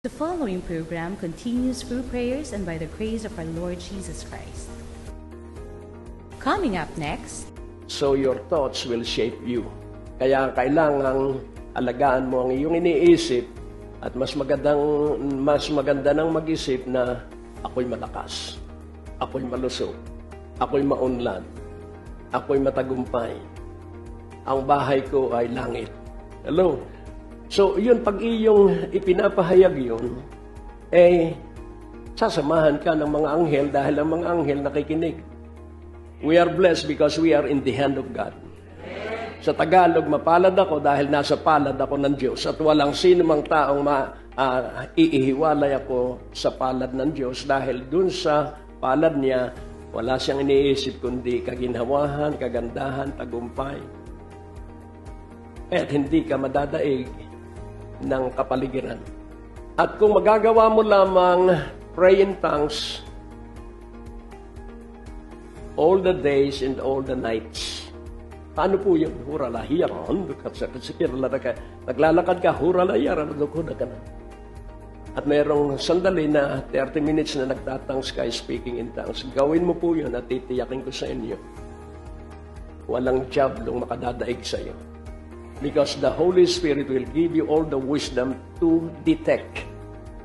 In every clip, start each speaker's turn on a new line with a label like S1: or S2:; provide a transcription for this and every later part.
S1: The following program continues through prayers and by the grace of our Lord Jesus Christ. Coming up next,
S2: so your thoughts will shape you. Kaya kailangang alagaan mo ang iyong iniisip at mas maganda nang mag-isip na ako'y malakas, ako'y malusog, ako'y maunlad, ako'y matagumpay. Ang bahay ko ay langit. Hello? So, yun, pag iyong ipinapahayag yun, sasamahan ka ng mga anghel dahil ang mga anghel nakikinig. We are blessed because we are in the hand of God. Sa Tagalog, mapalad ako dahil nasa palad ako ng Diyos at walang sino mang taong iihiwalay ako sa palad ng Diyos dahil dun sa palad niya, wala siyang iniisip kundi kaginhawahan, kagandahan, tagumpay. At hindi ka madadaig ng kapaligiran. At kung magagawa mo lamang pray in tongues all the days and all the nights. Paano po yun? Huralahiyaran, naglalakad ka, huralahiyaran, at mayroong sandali na 30 minutes na nagtatangs ka speaking in tongues. Gawin mo po yun at titiyakin ko sa inyo. Walang diablong makadadaig sa iyo. Because the Holy Spirit will give you all the wisdom to detect.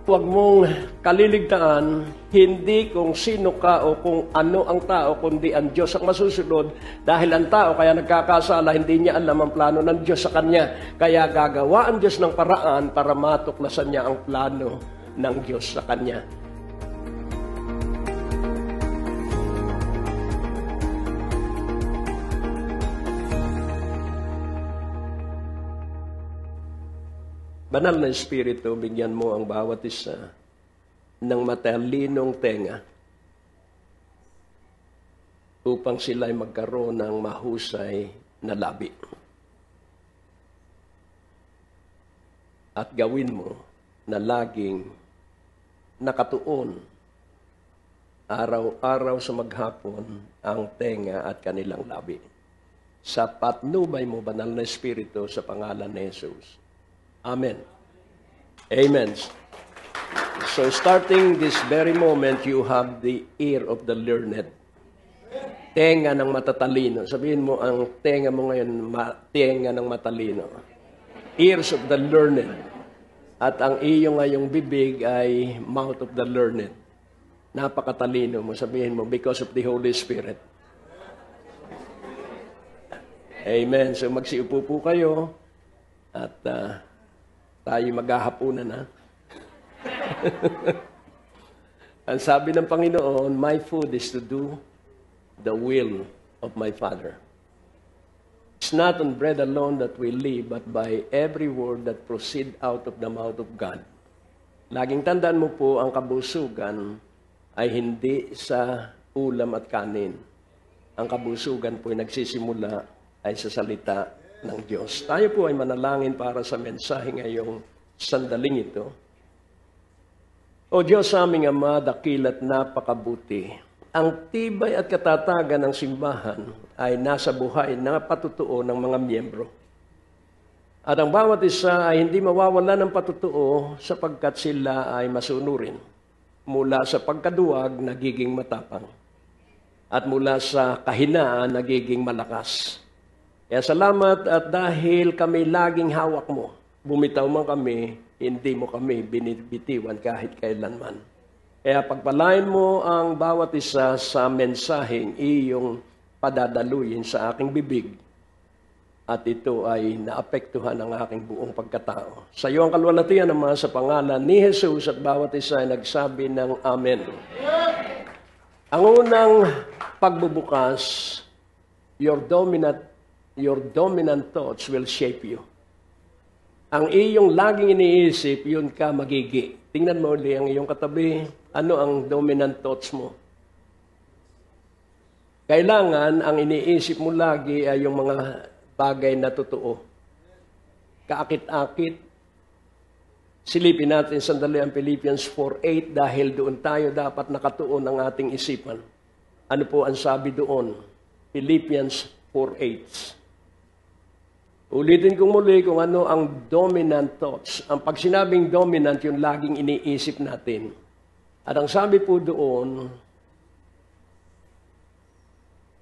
S2: Huwag mong kaliligtaan, hindi kung sino ka o kung ano ang tao, kundi ang Diyos ang masusunod. Dahil ang tao kaya nagkakasala, hindi niya alam ang plano ng Diyos sa kanya. Kaya gagawa ang Diyos ng paraan para matuklasan niya ang plano ng Diyos sa kanya. Banal na Espiritu, bigyan mo ang bawat isa ng matalinong tenga upang sila ay magkaroon ng mahusay na labi. At gawin mo na laging nakatuon araw-araw sa maghapon ang tenga at kanilang labi. Sa patnubay mo, Banal na Espiritu, sa pangalan ni Jesus. Amen. Amen. So starting this very moment, you have the ear of the learned. Tenga ng matatalino. Sabihin mo, ang tenga mo ngayon, tenga ng matalino. Ears of the learned. At ang iyong ngayong bibig ay mouth of the learned. Napakatalino mo. Sabihin mo, because of the Holy Spirit. Amen. So magsiupo po kayo. At tayo maghahapunan na. Ang sabi ng Panginoon, my food is to do the will of my Father. It's not on bread alone that we live, but by every word that proceed out of the mouth of God. Laging tandaan mo po, ang kabusugan ay hindi sa ulam at kanin. Ang kabusugan po ay nagsisimula ay sa salita ng Diyos. Tayo po ay manalangin para sa mensahe ngayong sandaling ito. O Diyos aming Ama, dakil at napakabuti. Ang tibay at katatagan ng simbahan ay nasa buhay na patutuo ng mga miyembro. At ang bawat isa ay hindi mawawala ng patutuo sapagkat sila ay masunurin. Mula sa pagkaduwag, nagiging matapang. At mula sa kahinaan, nagiging malakas. Kaya salamat at dahil kami laging hawak mo, bumitaw man kami, hindi mo kami binibitiwan kahit kailanman. Kaya pagpalain mo ang bawat isa sa mensaheng iyong padadaluyin sa aking bibig at ito ay naapektuhan ang aking buong pagkatao. Sa iyo ang kalwalatian naman sa pangalan ni Jesus at bawat isa ay nagsabi ng Amen. Ang unang pagbubukas, your dominant thoughts will shape you. Ang iyong laging iniisip, yun ka magigi. Tingnan mo ulit ang iyong katabi. Ano ang dominant thoughts mo? Kailangan ang iniisip mo lagi ay yung mga bagay na totoo. Kaakit-akit. Silipin natin sandali ang Philippians 4:8 dahil doon tayo dapat nakatuon ang ating isipan. Ano po ang sabi doon? Philippians 4:8. Ulitin ko muli kung ano ang dominant thoughts. Ang pag sinabing dominant, yung laging iniisip natin. At ang sabi po doon,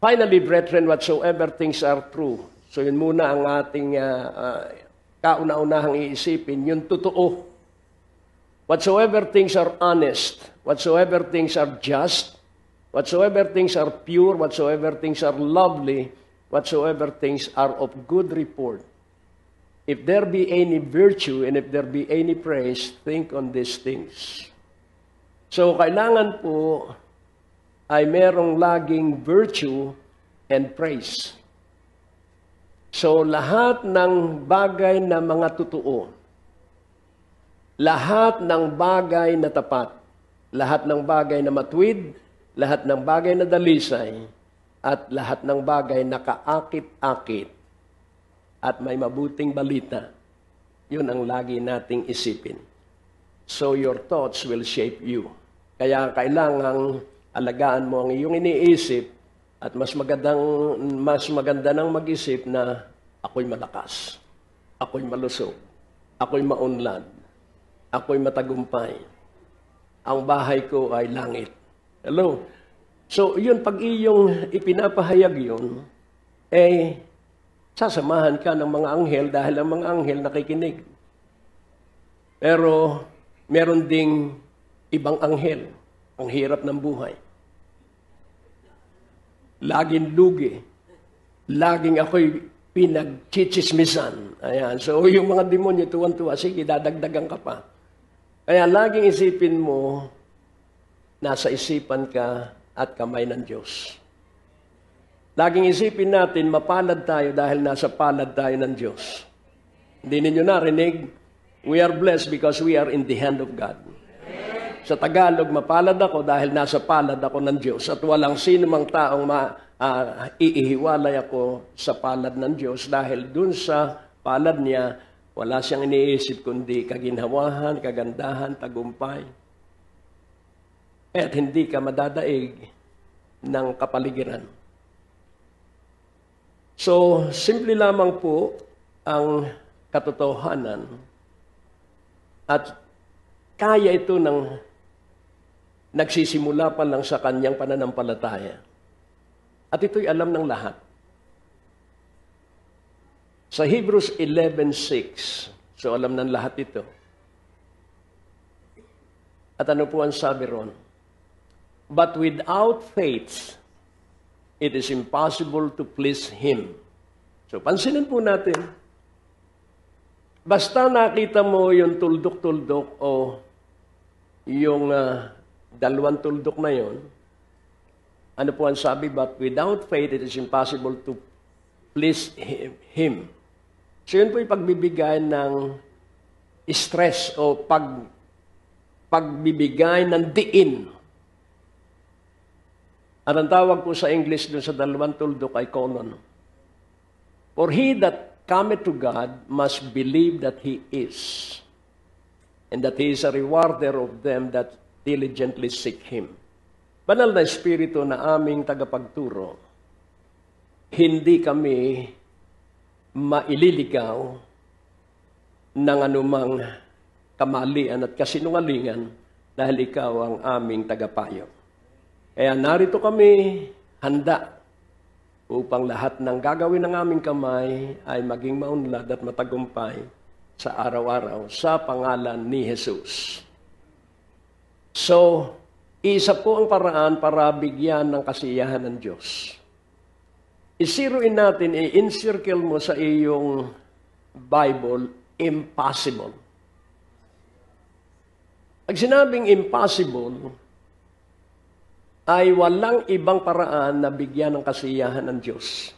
S2: finally, brethren, whatsoever things are true. So yun muna ang ating kauna-unahang iisipin, yung totoo. Whatsoever things are honest, whatsoever things are just, whatsoever things are pure, whatsoever things are lovely, whatsoever things are of good report. If there be any virtue and if there be any praise, think on these things. So, kailangan po ay merong laging virtue and praise. So, lahat ng bagay na mga totoo, lahat ng bagay na tapat, lahat ng bagay na matuwid, lahat ng bagay na dalisay, at lahat ng bagay na kaakit-akit at may mabuting balita, yun ang lagi nating isipin. So your thoughts will shape you. Kaya kailangang alagaan mo ang iyong iniisip at mas maganda nang mag-isip na ako'y malakas, ako'y malusog, ako'y maunlad, ako'y matagumpay, ang bahay ko ay langit. Hello? So, yun, pag iyong ipinapahayag yun, sasamahan ka ng mga anghel dahil ang mga anghel nakikinig. Pero, meron ding ibang anghel. Ang hirap ng buhay. Laging lugi. Laging ako'y pinagchichismisan. Ayan. So, yung mga demonyo tuwan-tuwa, sige, dadagdagan ka pa. Kaya, laging isipin mo, nasa isipan ka at kamay ng Diyos. Laging isipin natin, mapalad tayo dahil nasa palad tayo ng Diyos. Hindi ninyo narinig, we are blessed because we are in the hand of God. Sa Tagalog, mapalad ako dahil nasa palad ako ng Diyos at walang sino mang taong iihiwalay ako sa palad ng Diyos dahil dun sa palad niya, wala siyang iniisip kundi kaginhawahan, kagandahan, tagumpay. At hindi ka madadaig ng kapaligiran. So, simple lamang po ang katotohanan at kaya ito ng nagsisimula pa lang sa kanyang pananampalataya. At ito'y alam ng lahat. Sa Hebrews 11:6, so alam ng lahat ito. At ano po ang sabi ron? But without faith, it is impossible to please Him. So, pansinin po natin. Basta nakita mo yung tuldok-tuldok o yung dalawang tuldok na yon, ano po ang sabi? But without faith, it is impossible to please Him. So, yun po yung pagbibigay ng stress o pagbibigay ng diin. At ang tawag po sa English dun sa dalawang tuldok ay konon. For he that cometh to God must believe that He is, and that He is a rewarder of them that diligently seek Him. Banal na Espiritu na aming tagapagturo, hindi kami maililigaw ng anumang kamalian at kasinungalingan dahil ikaw ang aming tagapayo. Kaya narito kami handa upang lahat ng gagawin ng aming kamay ay maging maunlad at matagumpay sa araw-araw sa pangalan ni Jesus. So, isa po ang paraan para bigyan ng kasiyahan ng Diyos. Isiruin natin, i-encircle mo sa iyong Bible, impossible. Pag sinabing impossible, ay walang ibang paraan na bigyan ng kasiyahan ng Diyos.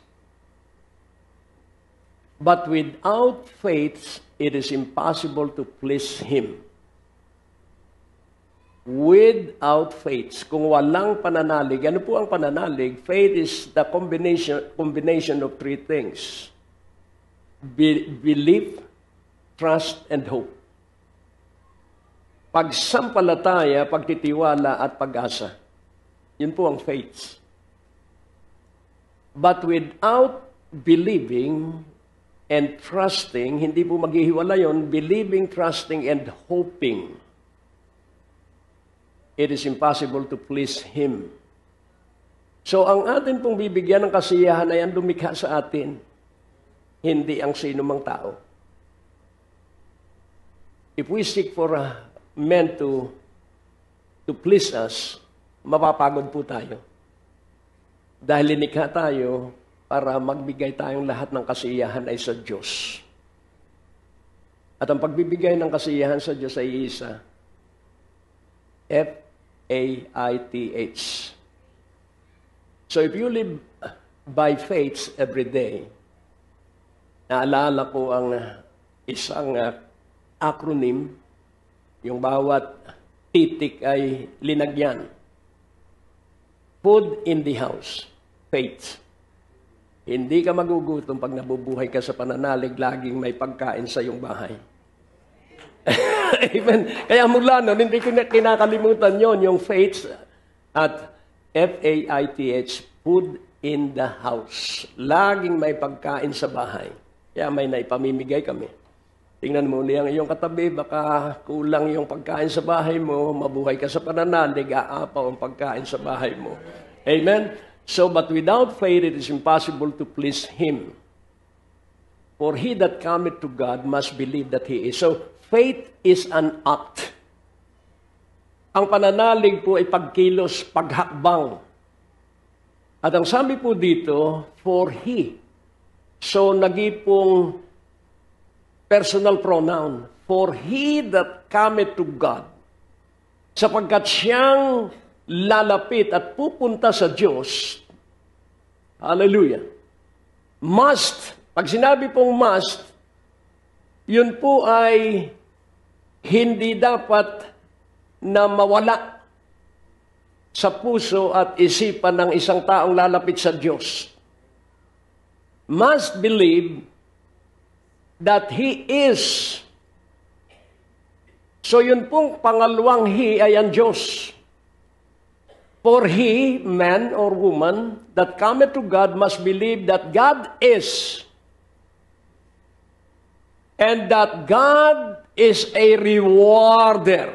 S2: But without faith, it is impossible to please Him. Without faith, kung walang pananalig, ano po ang pananalig? Faith is the combination of three things. Belief, trust, and hope. Pagsampalataya, pagtitiwala, at pag-asa. Yun po ang faith. But without believing and trusting, hindi po maghihiwala yon, believing, trusting, and hoping. It is impossible to please Him. So, ang atin pong bibigyan ng kasiyahan ay ang lumikha sa atin, hindi ang sino mang tao. If we seek for men to please us, mapapagod po tayo. Dahil linikha tayo para magbigay tayong lahat ng kasiyahan ay sa Diyos. At ang pagbibigay ng kasiyahan sa Diyos ay isa. F-A-I-T-H. So if you live by faith every day, naalala ko ang isang acronym, yung bawat titik ay linagyan. Food in the house. Faith. Hindi ka magugutom pag nabubuhay ka sa pananalig, laging may pagkain sa iyong bahay. Amen. Kaya mula nun, hindi ko na kinakalimutan yon, yung faith at F-A-I-T-H, food in the house. Laging may pagkain sa bahay. Kaya may naipamimigay kami. Tingnan mo ulit ang iyong katabi, baka kulang yung pagkain sa bahay mo, mabuhay ka sa pananalig, aapaw ang pagkain sa bahay mo. Amen? So, but without faith, it is impossible to please Him. For he that cometh to God must believe that He is. So, faith is an act. Ang pananalig po ay pagkilos, paghakbang. At ang sabi po dito, for He. So, nagipong personal pronoun, for he that cometh to God, sapagkat siyang lalapit at pupunta sa Diyos, hallelujah, must, pag sinabi pong must, yun po ay hindi dapat na mawala sa puso at isipan ng isang taong lalapit sa Diyos. Must believe that He is. So yun pong pangalawang He ay ang Diyos. For he, man or woman, that cometh to God must believe that God is. And that God is a rewarder.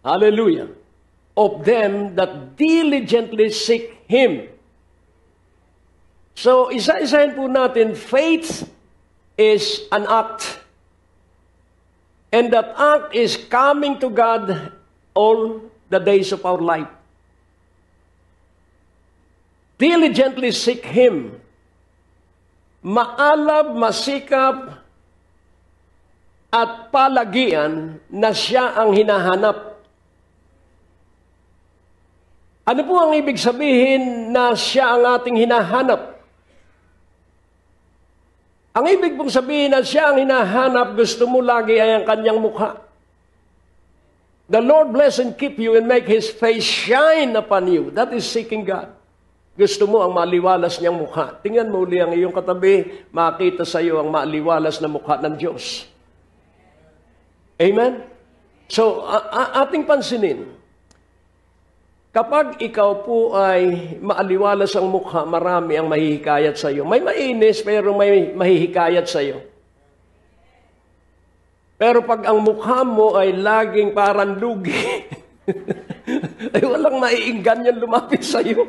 S2: Hallelujah. Of them that diligently seek Him. So, isa-isahin po natin, faith is an act. And that act is coming to God all the days of our life. Diligently seek Him. Maalab, masikap, at palagian na siya ang hinahanap. Ano po ang ibig sabihin na siya ang ating hinahanap? Ang ibig pong sabihin na siya ang hinahanap, gusto mo lagi ay ang kanyang mukha. The Lord bless and keep you and make His face shine upon you. That is seeking God. Gusto mo ang maliwalas niyang mukha. Tingnan mo uli ang iyong katabi, makita sa iyo ang maliwalas na mukha ng Diyos. Amen? So, ating pansinin, kapag ikaw po ay maaliwalas ang mukha, marami ang mahihikayat sa iyo. May mainis, pero may mahihikayat sa iyo. Pero pag ang mukha mo ay laging parang lugi, ay walang maiinggan yan lumapit sa iyo.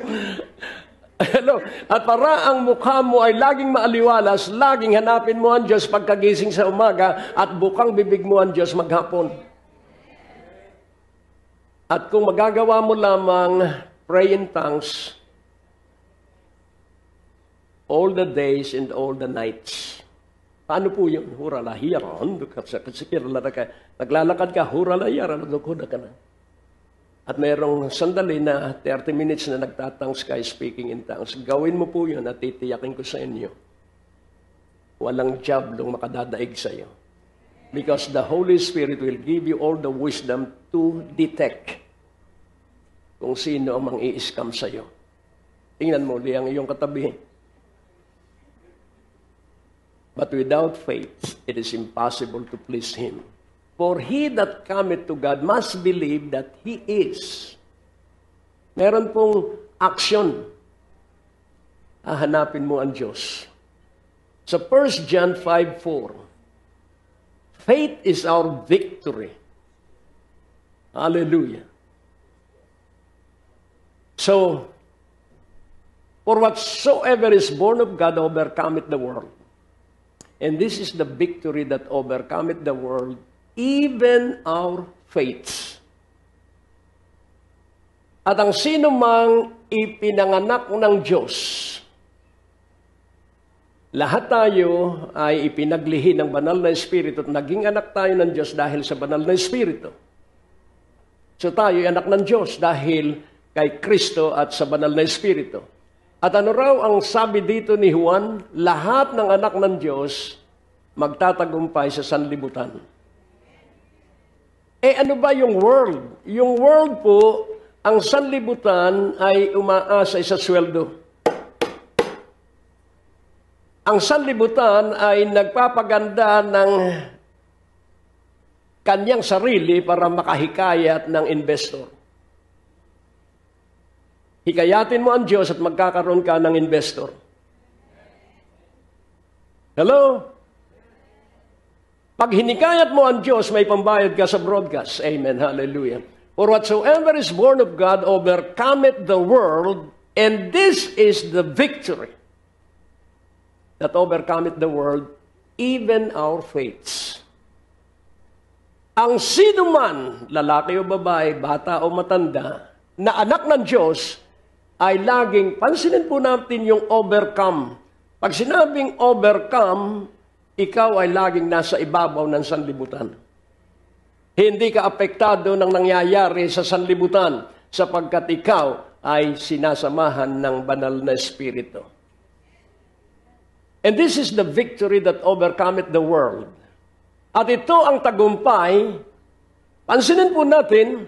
S2: Hello? At para ang mukha mo ay laging maaliwalas, laging hanapin mo ang Diyos pagkagising sa umaga at bukang bibig mo ang Diyos maghapon. At kung magagawa mo lamang pray in tongues all the days and all the nights. Paano po yun? Huralahiyaran. Naglalakad ka, huralahiyaran. Nagkuda ka na. At mayroong sandali na 30 minutes na nagtatangs ka speaking in tongues. Gawin mo po yun at titiyakin ko sa inyo. Walang jablong makadadaig sa iyo. Because the Holy Spirit will give you all the wisdom to detect kung sino ang mang-i-scam sa iyo. Tingnan mo ulit ang iyong katabi. But without faith, it is impossible to please Him. For he that cometh to God must believe that He is. Meron pong action. Hahanapin mo ang Diyos. Sa 1 John 5:4, faith is our victory. Hallelujah. So, for whatsoever is born of God overcometh the world. And this is the victory that overcometh the world, even our faiths. At ang sino mang ipinanganak ng Diyos, lahat tayo ay ipinaglihi ng banal na Espiritu at naging anak tayo ng Diyos dahil sa banal na Espiritu. So tayo ay anak ng Diyos dahil kay Kristo at sa banal na Espiritu. At ano raw ang sabi dito ni Juan? Lahat ng anak ng Diyos magtatagumpay sa sanlibutan. Ano ba yung world? Yung world po, ang sanlibutan ay umaasa sa sweldo. Ang sanlibutan ay nagpapaganda ng kanyang sarili para makahikayat ng investor. Hikayatin mo ang Diyos at magkakaroon ka ng investor. Hello? Pag hinikayat mo ang Diyos, may pambayad ka sa broadcast. Amen. Hallelujah. For whatsoever is born of God overcometh the world, and this is the victory that overcometh the world, even our faiths. Ang sino man, lalaki o babae, bata o matanda, na anak ng Diyos, ay laging, pansinin po natin yung overcome. Pag sinabing overcome, ikaw ay laging nasa ibabaw ng sanlibutan. Hindi ka apektado ng nangyayari sa sanlibutan sapagkat ikaw ay sinasamahan ng banal na Espiritu. And this is the victory that overcometh the world. At ito ang tagumpay. Pansinin po natin,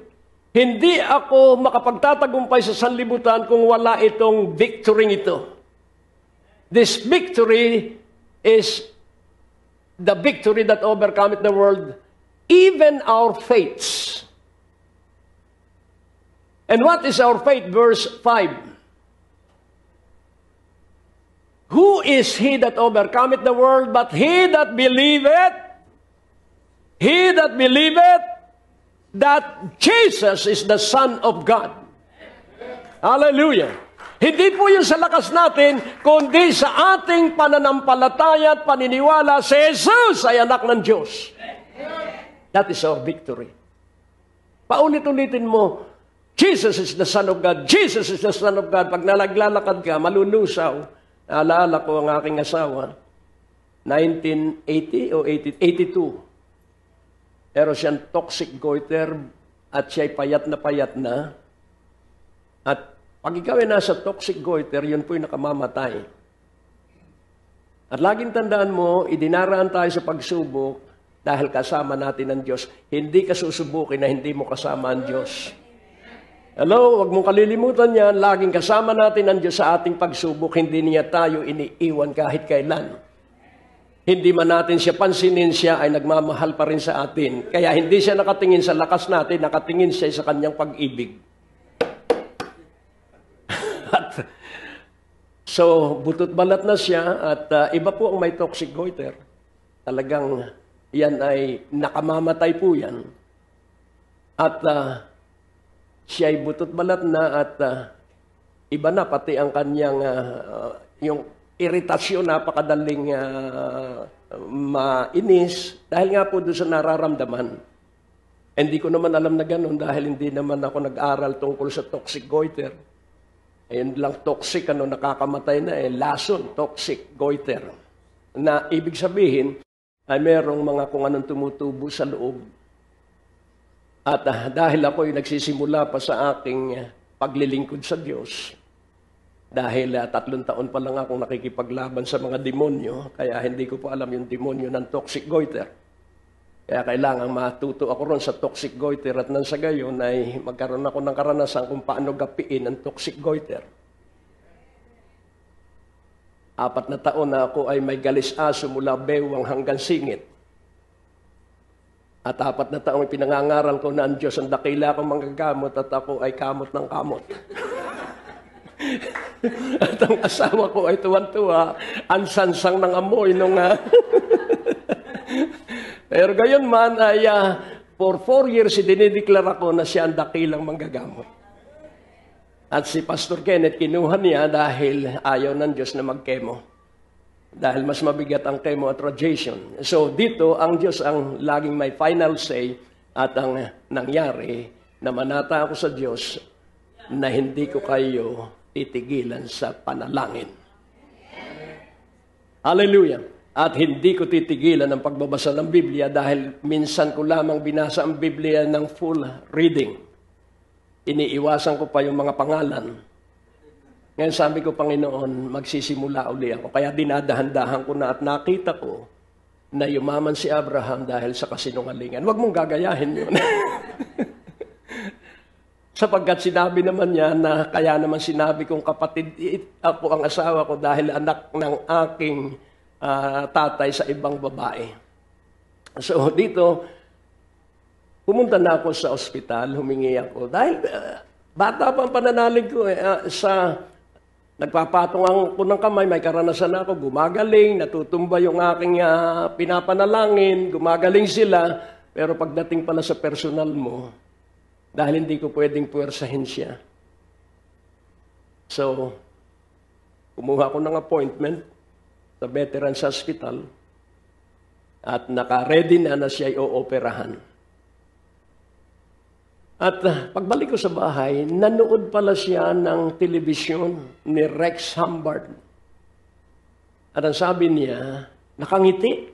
S2: hindi ako makapagtatagumpay sa sanlibutan kung wala itong victory ito. This victory is the victory that overcometh the world, even our faiths. And what is our faith? Verse 5. Who is he that overcometh the world but he that believeth? He that believeth that Jesus is the Son of God. Hallelujah. Hindi po yun sa lakas natin, kundi sa ating pananampalataya at paniniwala si Jesus ay anak ng Diyos. That is our victory. Paulit-ulitin mo, Jesus is the Son of God. Jesus is the Son of God. Pag nalaglalakad ka, malulusaw. Naalala ko ang aking asawa, 1980 o 82. Pero siyang toxic goiter at siya'y payat na. At pag ikaw ay nasa toxic goiter, yun po'y nakamamatay. At laging tandaan mo, idinaraan tayo sa pagsubok dahil kasama natin ang Diyos. Hindi ka susubukin na hindi mo kasama ang Diyos. Hello, huwag mong kalilimutan yan. Laging kasama natin ang Diyos sa ating pagsubok. Hindi niya tayo iniiwan kahit kailan. Hindi man natin siya pansinin, siya ay nagmamahal pa rin sa atin. Kaya hindi siya nakatingin sa lakas natin, nakatingin siya sa kanyang pag-ibig. So, butot balat na siya at iba po ang may toxic goiter. Talagang yan ay nakamamatay po yan. At siya ay butot balat na at iba na pati ang kanyang yung iritasyon, napakadaling mainis dahil nga po doon sa nararamdaman. Hindi ko naman alam na ganun dahil hindi naman ako nag-aral tungkol sa toxic goiter. Ayun lang toxic, nakakamatay na lason, toxic goiter. Na ibig sabihin ay merong mga kung anong tumutubo sa loob. At dahil ako'y nagsisimula pa sa aking paglilingkod sa Diyos, dahil 3 taon pa lang akong nakikipaglaban sa mga demonyo, kaya hindi ko pa alam yung demonyo ng toxic goiter. Kaya kailangan matuto ako ron sa toxic goiter at nang sa gayon ay magkaroon ako ng karanasan kung paano gapiin ang toxic goiter. 4 na taon na ako ay may galis aso mula bewang hanggang singit. At 4 na taon ay pinangangaral ko na ang Diyos ang dakila akong manggagamot at ako ay kamot ng kamot. At ang asawa ko ay tuwan-tuwa, ang sansang ng amoy nung... Pero gayon man ay for 4 years dinideklara ko na siya ang dakilang manggagamot. At si Pastor Kenneth kinuha niya dahil ayaw ng Diyos na mag-chemo. Dahil mas mabigat ang chemo at radiation. So dito, ang Diyos ang laging may final say at ang nangyari, namanata ako sa Diyos na hindi ko kayo titigilan sa panalangin. Hallelujah! At hindi ko titigilan ang pagbabasa ng Biblia dahil minsan ko lamang binasa ang Biblia ng full reading. Iniiwasan ko pa yung mga pangalan. Ngayon sabi ko, Panginoon, magsisimula uli ako. Kaya dinadahan-dahan ko na at nakita ko na yumaman si Abraham dahil sa kasinungalingan. Huwag mong gagayahin yun. Sapagkat sinabi naman niya na kaya naman sinabi kong kapatid, ako ang asawa ko dahil anak ng aking tatay sa ibang babae. So dito, pumunta na ako sa ospital, humingi ako. Dahil bata pa ang pananalig ko nagpapatong ako ng kamay, may karanasan ako, gumagaling, natutumba yung aking pinapanalangin, gumagaling sila, pero pagdating pala sa personal mo, dahil hindi ko pwedeng puwersahin siya. So, kumuha ko ng appointment sa Veterans Hospital at naka-ready na siya i-ooperahan. At pagbalik ko sa bahay, nanood pala siya ng telebisyon ni Rex Humbard. At ang sabi niya, nakangiti.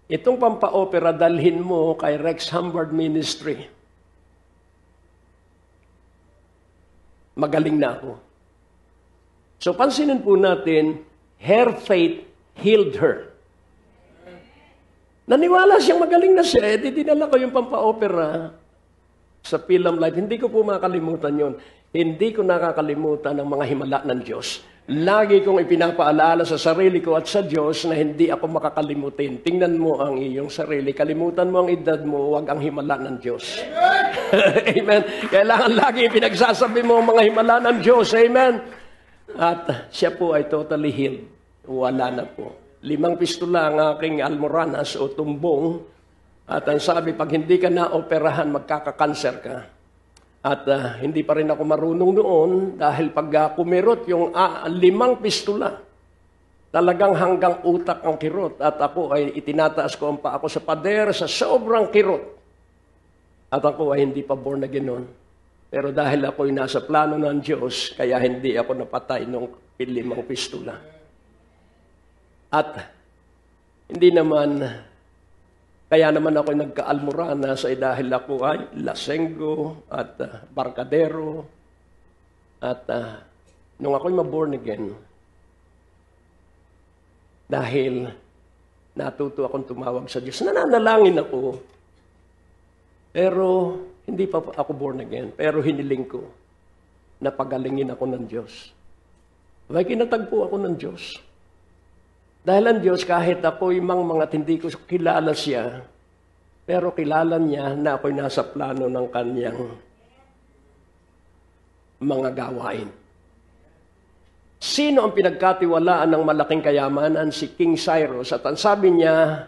S2: Itong pampa-opera, dalhin mo kay Rex Humbard Ministry. Magaling na ako. So pansinin po natin, her faith healed her. Naniwala siyang magaling na siya, dinala ko yung pampa-opera sa Film Life. Hindi ko po makalimutan yun. Hindi ko nakakalimutan ang mga himala ng Diyos. Lagi kong ipinapaalaala sa sarili ko at sa Diyos na hindi ako makakalimutin. Tingnan mo ang iyong sarili. Kalimutan mo ang edad mo, huwag ang himala ng Diyos. Amen. Kailangan lagi pinagsasabi mo ang mga himala ng Diyos. Amen. At siya po ay totally healed. Wala na po. 5 pistola ang aking almoranas o tumbong. At ang sabi, pag hindi ka na-operahan, magkakakanser ka. At hindi pa rin ako marunong noon dahil pag kumirot yung 5 pistola, talagang hanggang utak ang kirot. At ako ay itinataas ko ang paa ko sa pader sa sobrang kirot. At ako ay hindi pa born again noon. Pero dahil ako'y nasa plano ng Diyos, kaya hindi ako napatay nung 5 pistola. At hindi naman, kaya naman ako nagka-almoranas ay dahil ako ay lasenggo at barkadero. At nung ako'y ma-born again, dahil natuto akong tumawag sa Diyos, nananalangin ako. Pero hindi pa ako born again. Pero hiniling ko na pagalingin ako ng Diyos. May kinatagpo ako ng Diyos. Dahil ang Diyos, kahit ako'y mga hindi ko kilala siya, pero kilala niya na ako'y nasa plano ng kanyang mga gawain. Sino ang pinagkatiwalaan ng malaking kayamanan? Si King Cyrus. At ang sabi niya,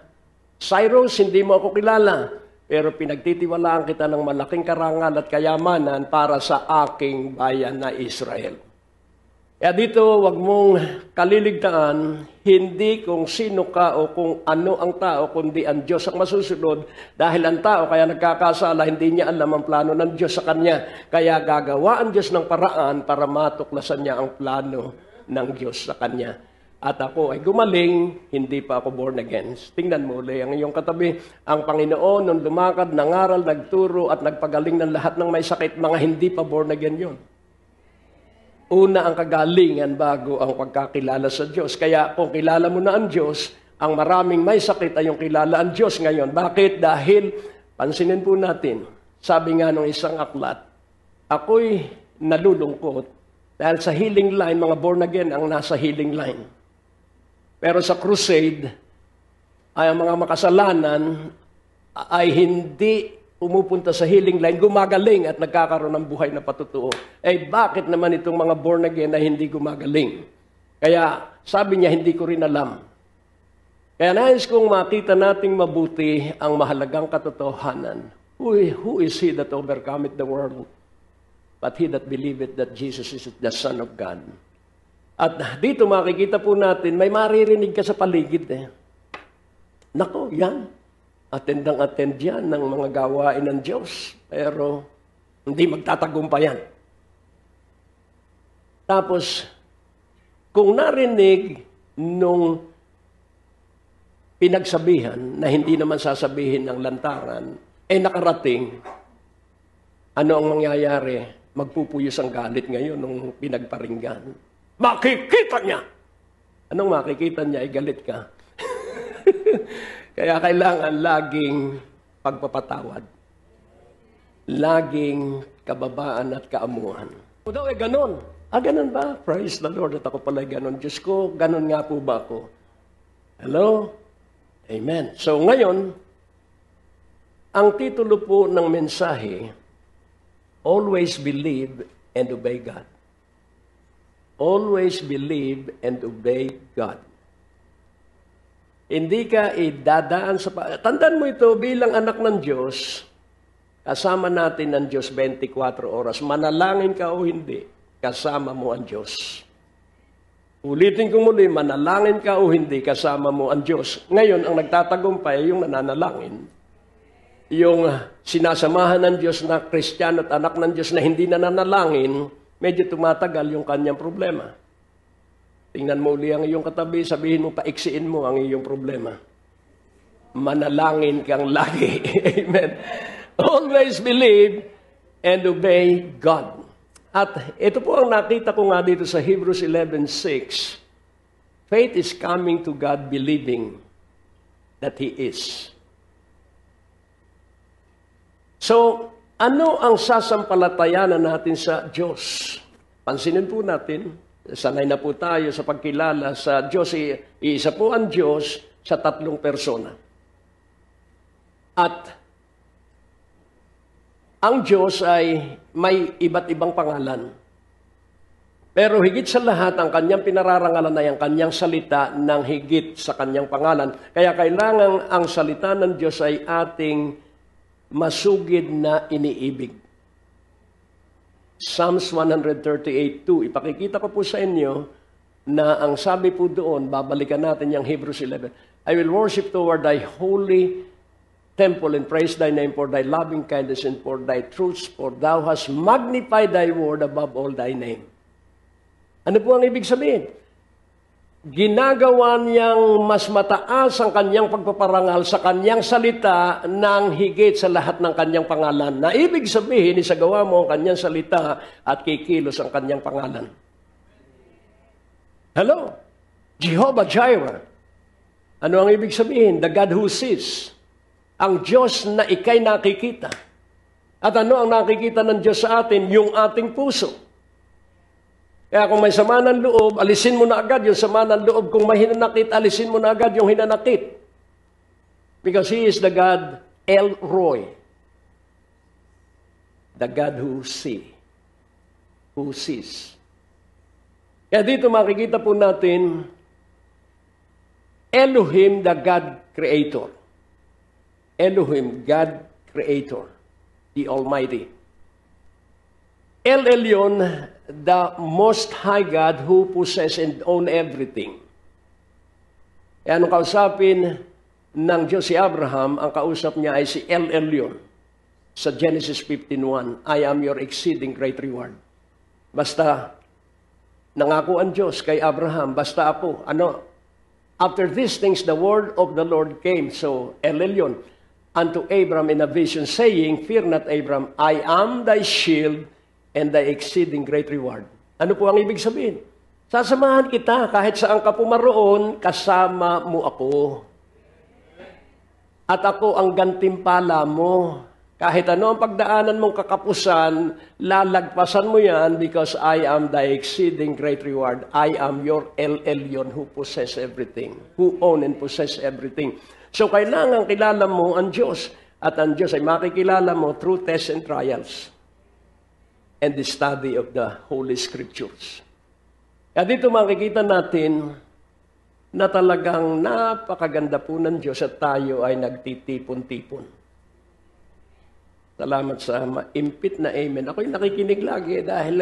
S2: Cyrus, hindi mo ako kilala, pero pinagtitiwalaan kita ng malaking karangal at kayamanan para sa aking bayan na Israel. Kaya dito, wag mong kaliligtaan, hindi kung sino ka o kung ano ang tao, kundi ang Diyos ang masusunod. Dahil ang tao, kaya nagkakasala, hindi niya alam ang plano ng Diyos sa kanya. Kaya gagawa ang Diyos ng paraan para matuklasan niya ang plano ng Diyos sa kanya. At ako ay gumaling, hindi pa ako born again. Tingnan mo ulit ang iyong katabi. Ang Panginoon, nung lumakad, nangaral, nagturo, at nagpagaling ng lahat ng may sakit, mga hindi pa born again yun. Una ang kagalingan bago ang pagkakilala sa Diyos. Kaya kung kilala mo na ang Diyos, ang maraming may sakit ay yung kilala ang Diyos ngayon. Bakit? Dahil, pansinin po natin, sabi nga ng isang aklat, ako'y nalulungkot dahil sa healing line, mga born again ang nasa healing line. Pero sa crusade, ay ang mga makasalanan ay hindi pumupunta sa healing line, gumagaling at nagkakaroon ng buhay na patutuo. Eh bakit naman itong mga born again na hindi gumagaling? Kaya sabi niya, hindi ko rin alam. Kaya nais kong makita nating mabuti ang mahalagang katotohanan. Who is he that overcometh the world? But he that believeth that Jesus is the Son of God. At dito makikita po natin, may maririnig ka sa paligid eh. Nako, yan. Attend yan ng mga gawain ng Diyos. Pero hindi magtatagumpayan. Tapos, kung narinig nung pinagsabihan na hindi naman sasabihin ng lantaran, nakarating, ano ang mangyayari? Magpupuyos ang galit ngayon nung pinagparinggan. Makikita niya! Anong makikita niya? Galit ka. Kaya kailangan laging pagpapatawad. Laging kababaan at kaamuhan. O daw ganon. Ganon ba? Praise the Lord at ako pala ganon. Diyos ko, ganon nga po ba ako? Hello? Amen. So ngayon, ang titulo po ng mensahe, Always Believe and Obey God. Always believe and obey God. Hindi ka idadaan sa... Tandaan mo ito, bilang anak ng Diyos, kasama natin ng Diyos 24 oras. Manalangin ka o hindi, kasama mo ang Diyos. Ulitin ko muli, manalangin ka o hindi, kasama mo ang Diyos. Ngayon, ang nagtatagumpay ay yung nananalangin. Yung sinasamahan ng Diyos na Kristiyano at anak ng Diyos na hindi nananalangin, medyo tumatagal yung kanyang problema. Tingnan mo uli ang iyong katabi, sabihin mo, paiksiin mo ang iyong problema. Manalangin kang lagi. Amen. Always believe and obey God. At ito po ang nakita ko nga dito sa Hebrews 11:6. Faith is coming to God believing that He is. So, ano ang sasampalatayanan natin sa Diyos? Pansinin po natin, sanay na po tayo sa pagkilala sa Diyos. Iisa po ang Diyos sa 3 persona. At ang Diyos ay may iba't ibang pangalan. Pero higit sa lahat, ang kanyang pinararangalan ay ang kanyang salita ng higit sa kanyang pangalan. Kaya kailangan ang salita ng Diyos ay ating masugid na iniibig. Psalms 138:2. Ipakikita ko po sa inyo na ang sabi po doon, babalikan natin yung Hebrews 11. I will worship toward thy holy temple and praise thy name for thy loving kindness and for thy truths, for thou hast magnified thy word above all thy name. Ano po ang ibig sabihin? Ginagawa niyang mas mataas ang kanyang pagpaparangal sa kanyang salita ng higit sa lahat ng kanyang pangalan. Na ibig sabihin, isagawa mo ang kanyang salita at kikilos ang kanyang pangalan. Hello? Jehovah Jireh. Ano ang ibig sabihin? The God who sees. Ang Diyos na ikay nakikita. At ano ang nakikita ng Diyos sa atin? Yung ating puso. Kaya kung may sama ng loob, alisin mo na agad yung sama ng loob. Kung may hinanakit, alisin mo na agad yung hinanakit. Because He is the God, El Roy. The God who sees. Kaya dito makikita po natin, Elohim, the God Creator. Elohim, God Creator. The Almighty. El Elyon, the Most High God who possesses and own everything. Kaya nung kausapin ng Diyos si Abraham, ang kausap niya ay si El Elyon. Sa Genesis 15:1, I am your exceeding great reward. Basta, nangako ang Diyos kay Abraham, basta apo, after these things, the word of the Lord came. So, El Elyon, unto Abram in a vision, saying, fear not, Abram, I am thy shield, and thy exceeding great reward. Ano po ang ibig sabihin? Sasamahan kita kahit saan ka pumaroon, kasama mo ako. At ako ang gantimpala mo. Kahit ano ang pagdaanan mong kakapusan, lalagpasan mo yan because I am thy exceeding great reward. I am your El Elyon who possess everything, who own and possess everything. So kailangan kilala mo ang Diyos. At ang Diyos ay makikilala mo through tests and trials and the study of the Holy Scriptures. Kaya dito makikita natin na talagang napakaganda po ng Diyos at tayo ay nagtitipon-tipon. Salamat sa maimpit na amen. Ako'y nakikinig lagi dahil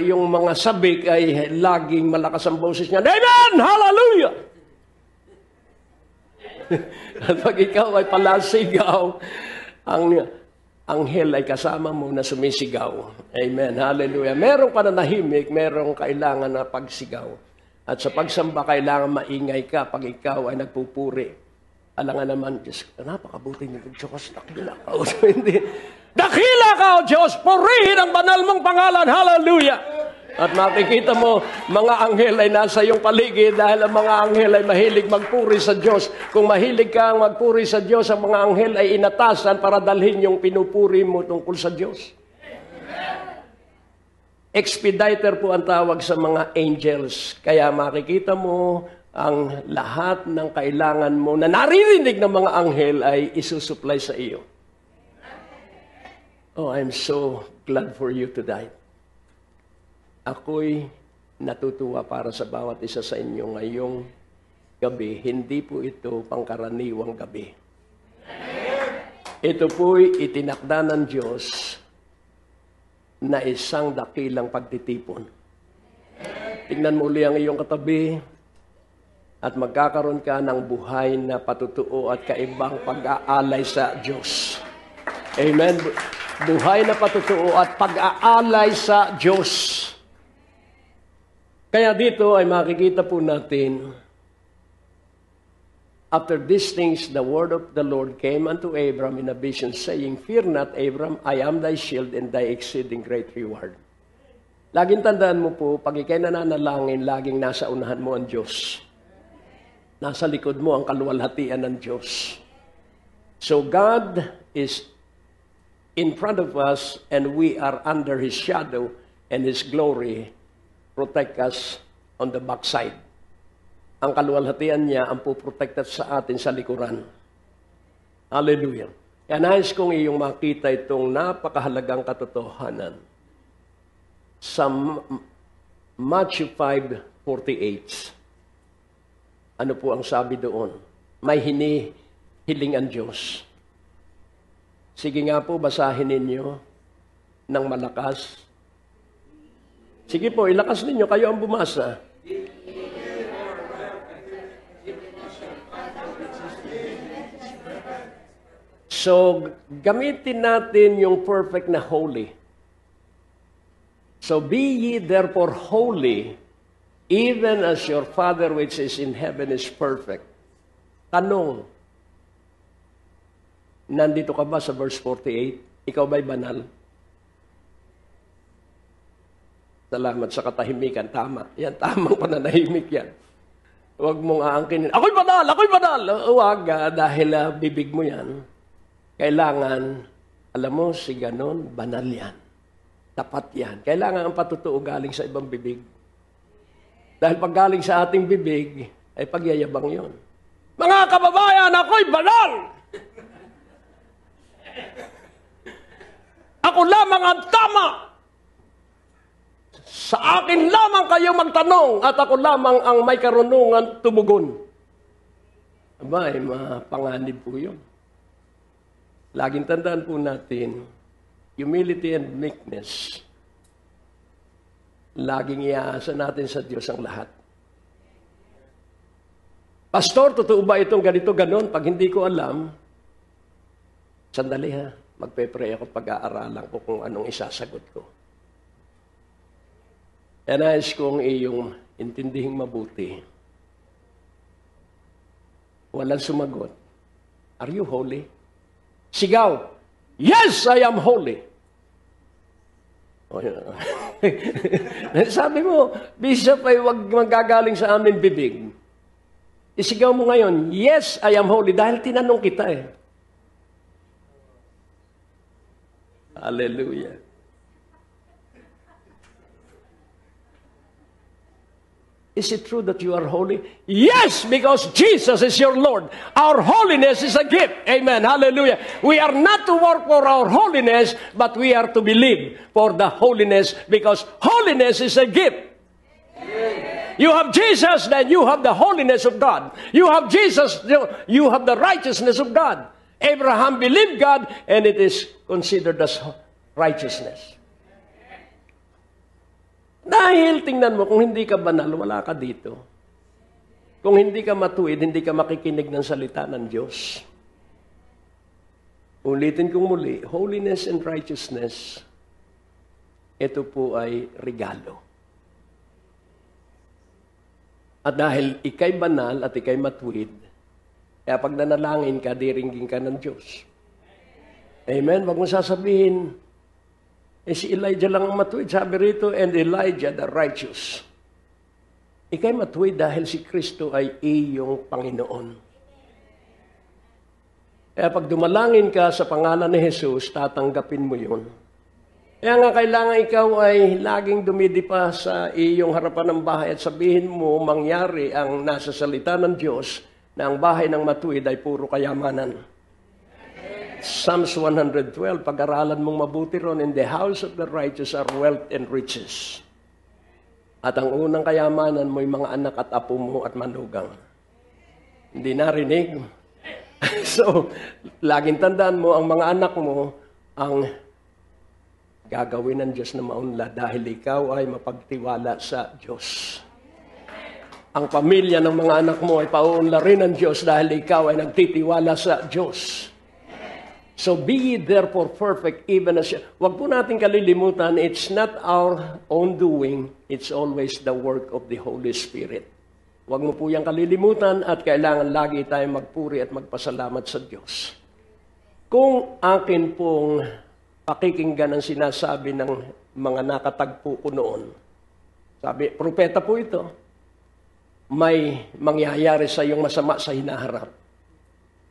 S2: yung mga sabik ay laging malakas ang boses niya. Amen! Hallelujah! At pag ikaw ay palasigaw, ang anghel ay kasama mo na sumisigaw. Amen. Hallelujah. Merong pananahimik, merong kailangan na pagsigaw. At sa pagsamba, kailangan maingay ka pag ikaw ay nagpupuri. Alangan naman, Diyos, napakabuti niyo ng Diyos, dakila ka. Hindi. Dakila ka, O Diyos, purihin ang banal mong pangalan. Hallelujah. At makikita mo, mga anghel ay nasa iyong paligid dahil ang mga anghel ay mahilig magpuri sa Diyos. Kung mahilig kang magpuri sa Diyos, ang mga anghel ay inatasan para dalhin yung pinupuri mo tungkol sa Diyos. Expediter po ang tawag sa mga angels. Kaya makikita mo ang lahat ng kailangan mo na naririnig ng mga anghel ay isusupply sa iyo. Oh, I'm so glad for you tonight. Ako'y natutuwa para sa bawat isa sa inyo ngayong gabi. Hindi po ito pangkaraniwang gabi. Ito po'y itinakda ng Diyos na isang dakilang pagtitipon. Tingnan mo uli ang iyong katabi at magkakaroon ka ng buhay na patutuo at kaibang pag-aalay sa Diyos. Amen. Buhay na patutuo at pag-aalay sa Diyos. Kaya dito ay makikita po natin, after these things, the word of the Lord came unto Abram in a vision, saying, Fear not, Abram, I am thy shield and thy exceeding great reward. Laging tandaan mo po, pag ikay nananalangin, laging nasa unahan mo ang Diyos. Nasa likod mo ang kaluwalhatian ng Diyos. So God is in front of us and we are under His shadow and His glory protect us on the backside. Ang kaluwalhatian niya ang puprotect sa atin sa likuran. Hallelujah. Kaya nais kong iyong makita itong napakahalagang katotohanan. Sa Matthew 5:48. Ano po ang sabi doon? May hinihiling ang Diyos. Sige nga po, basahin ninyo ng malakas. Sige po, ilakas ninyo, kayo ang bumasa. So, gamitin natin yung perfect na holy. So, be ye therefore holy, even as your Father which is in heaven is perfect. Tanong, nandito ka ba sa verse 48? Ikaw ba'y banal? Salamat sa katahimikan. Tama. Yan, tamang pananahimik yan. Huwag mong aangkinin, ako'y banal! Ako'y banal! Huwag, dahil bibig mo yan. Kailangan, alam mo, si ganon, banal yan. Tapat yan. Kailangan ang patutuo galing sa ibang bibig. Dahil pag galing sa ating bibig, ay pagyayabang yon. Mga kababayan, ako'y banal! Ako lamang ang tama! Sa akin lamang kayo magtanong at ako lamang ang may karunungan tumugon. Aba, ay mapanganib po yun. Laging tandaan po natin, humility and meekness. Laging iaasa natin sa Diyos ang lahat. Pastor, totoo ba itong ganito, ganon? Pag hindi ko alam, sandali ha, magpe-pray ako, pag-aaralan ko kung anong isasagot ko. Kaya nais kong iyong intindihing mabuti. Walang sumagot. Are you holy? Sigaw, yes, I am holy. Sabi mo, Bishop, ay huwag magagaling sa amin bibig. Isigaw mo ngayon, yes, I am holy, dahil tinanong kita eh. Hallelujah. Is it true that you are holy? Yes, because Jesus is your Lord. Our holiness is a gift. Amen. Hallelujah. We are not to work for our holiness, but we are to believe for the holiness, because holiness is a gift. You have Jesus, then you have the holiness of God. You have Jesus, you have the righteousness of God. Abraham believed God, and it is considered as righteousness. Dahil tingnan mo, kung hindi ka banal, wala ka dito. Kung hindi ka matuwid, hindi ka makikinig ng salita ng Diyos. Ulitin kong muli, holiness and righteousness, ito po ay regalo. At dahil ikay banal at ikay matuwid, kaya pag nanalangin ka, diringgin ka ng Diyos. Amen? Wag mo sasabihin, si Elijah lang ang matuwid. Sabi rito, and Elijah the righteous. Ikay matuwid dahil si Kristo ay iyong Panginoon. Kaya pag dumalangin ka sa pangalan ni Jesus, tatanggapin mo yun. Kaya nga kailangan ikaw ay laging dumidipa sa iyong harapan ng bahay at sabihin mo, mangyari ang nasa salita ng Diyos na ang bahay ng matuwid ay puro kayamanan. Psalms 112, pag-aralan mong mabuti ron, in the house of the righteous are wealth and riches. At ang unang kayamanan mo, yung mga anak at apo mo at manugang. Hindi narinig. So, laging tandaan mo, ang mga anak mo, ang gagawin ng Diyos na maunlad dahil ikaw ay mapagtiwala sa Diyos. Ang pamilya ng mga anak mo ay pauunlad rin ng Diyos dahil ikaw ay nagtitiwala sa Diyos. So be ye therefore perfect even as you. Huwag po natin kalilimutan, it's not our own doing, it's always the work of the Holy Spirit. Huwag mo po yung kalilimutan at kailangan lagi tayong magpuri at magpasalamat sa Diyos. Kung akin pong pakikinggan ang sinasabi ng mga nakatagpo ko noon, sabi, propeta po ito, may mangyayari sa iyong masama sa hinaharap.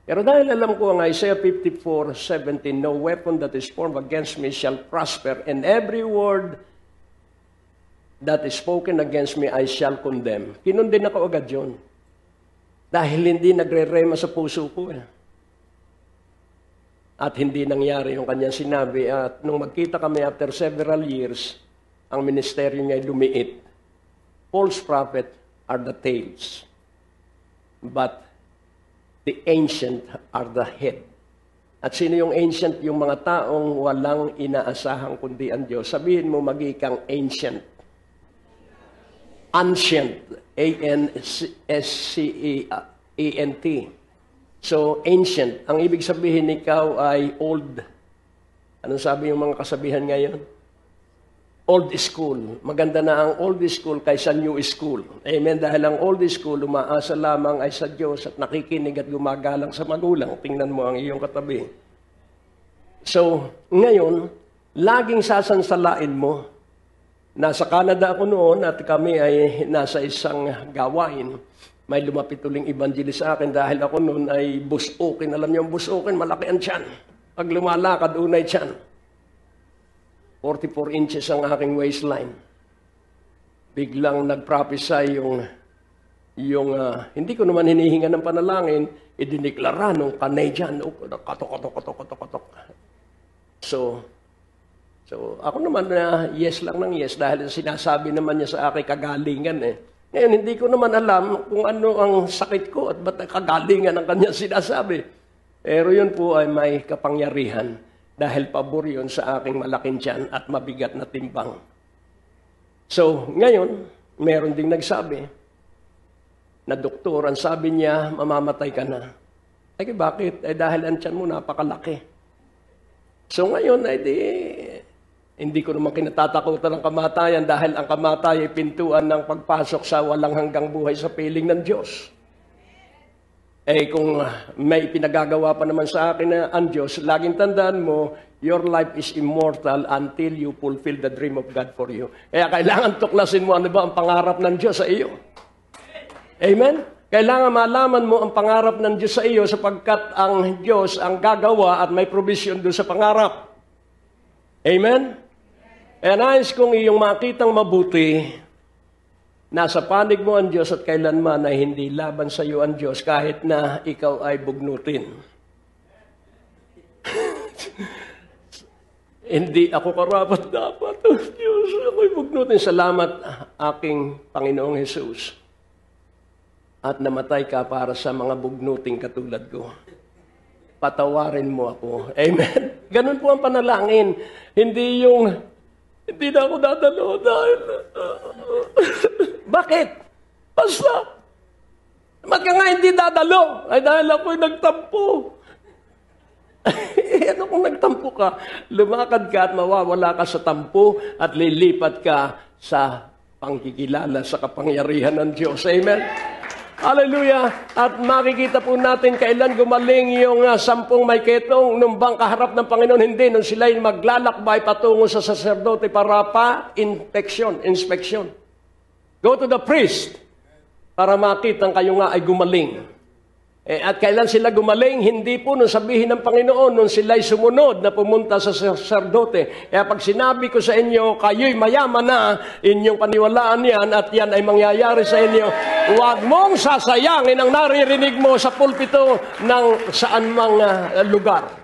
S2: Pero dahil alam ko ang Isaiah 54:17, no weapon that is formed against me shall prosper, and every word that is spoken against me I shall condemn. Kinundin ako agad yun. Dahil hindi nagre-rema sa puso ko. At hindi nangyari yung kanyang sinabi. At nung magkita kami after several years, ang ministeryo niya ay lumiit. False prophet are the tails, but the ancient are the head. At sino yung ancient? Yung mga taong walang inaasahang kundi ang Diyos. Sabihin mo, magikang ancient. Ancient. A-N-S-C-E-A-N-T. So, ancient. Ang ibig sabihin, ikaw ay old. Anong sabi yung mga kasabihan ngayon? Old school. Maganda na ang old school kaysa new school. Amen. Dahil ang old school, umaasa lamang ay sa Diyos at nakikinig at gumagalang sa magulang. Tingnan mo ang iyong katabi. So, ngayon, laging sasansalain mo. Nasa Canada ako noon at kami ay nasa isang gawain. May lumapit uling evangelist sa akin dahil ako noon ay busukin. Alam niyo ang busukin, malaki ang tiyan. Pag lumalakad, unay tiyan. 44 inches ang aking waistline. Biglang nag-prophesy yung hindi ko naman hinihinga ng panalangin, idiniklara nung Canadian, katok. So ako naman na yes lang ng yes dahil sinasabi naman niya sa akin kagalingan eh. Ngayon, hindi ko naman alam kung ano ang sakit ko at ba't kagalingan ang kanya sinasabi. Pero yun po ay may kapangyarihan dahil pabor yun sa aking malaking tiyan at mabigat na timbang. So, ngayon, meron ding nagsabi na doktor, ang sabi niya, mamamatay ka na. Ay, bakit? Dahil ang tiyan mo napakalaki. So, ngayon, hindi ko naman kinatatakutan ng kamatayan dahil ang kamatayan ay pintuan ng pagpasok sa walang hanggang buhay sa piling ng Diyos. Kung may pinagagawa pa naman sa akin na ang Diyos, laging tandaan mo, your life is immortal until you fulfill the dream of God for you. Kaya kailangan tuklasin mo ano ba ang pangarap ng Diyos sa iyo. Amen? Kailangan malaman mo ang pangarap ng Diyos sa iyo sapagkat ang Diyos ang gagawa at may provision doon sa pangarap. Amen? Kaya nais kong iyong makitang mabuti Nasa panig mo ang Diyos at kailanman ay hindi laban sa iyo ang Diyos kahit na ikaw ay bugnutin. Hindi ako karapat dapat. Oh, Diyos, ako'y bugnutin. Salamat, aking Panginoong Jesus. At namatay ka para sa mga bugnuting katulad ko. Patawarin mo ako. Amen? Ganun po ang panalangin. Hindi na ako dadalo dahil... Bakit? Basta. Ba't ka nga hindi dadalo? Ay dahil ako'y nagtampo. Ano kung nagtampo ka? Lumakad ka at mawawala ka sa tampo at lilipat ka sa pangkikilala sa kapangyarihan ng Diyos. Amen? Hallelujah! At makikita po natin kailan gumaling yung 10 may ketong nung bang kaharap ng Panginoon. Hindi, nung sila'y maglalakbay patungo sa saserdote para inspection. Go to the priest para makita kayo nga ay gumaling. At kailan sila gumaling? Hindi po nung sabihin ng Panginoon, nung sila'y sumunod na pumunta sa saserdote. Kaya pag sinabi ko sa inyo, kayo'y mayaman na, inyong paniwalaan yan at yan ay mangyayari sa inyo, huwag mong sasayangin ang naririnig mo sa pulpito ng saan mang lugar.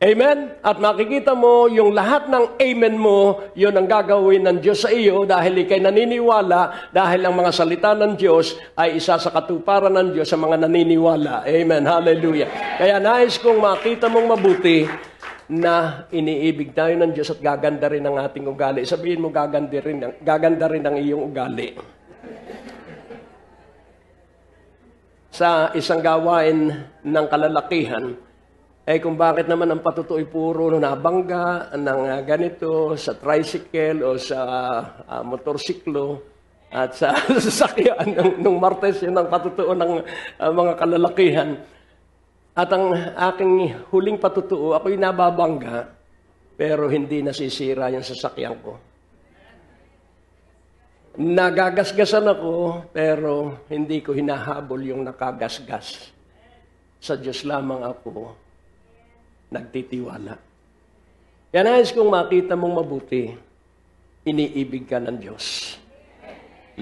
S2: Amen? At makikita mo, yung lahat ng amen mo, yun ang gagawin ng Diyos sa iyo dahil ikay naniniwala, dahil ang mga salita ng Diyos ay isa sa katuparan ng Diyos sa mga naniniwala. Amen. Hallelujah. Kaya nais kong makita mong mabuti na iniibig tayo ng Diyos at gaganda rin ang ating ugali. Sabihin mo, gaganda rin ang iyong ugali. Sa isang gawain ng kalalakihan, kung bakit naman ang patutuoy puro nabangga ng ganito sa tricycle o sa motorsiklo at sa sasakyan ng Martes, yun ang patutuo ng mga kalalakihan. At ang aking huling patutuo, ako'y nababangga, pero hindi nasisira yung sasakyan ko. Nagagasgasan ako, pero hindi ko hinahabol yung nakagasgas. Sa Diyos lamang ako nagtitiwala. Kaya nais kong makita mong mabuti, iniibig ka ng Diyos.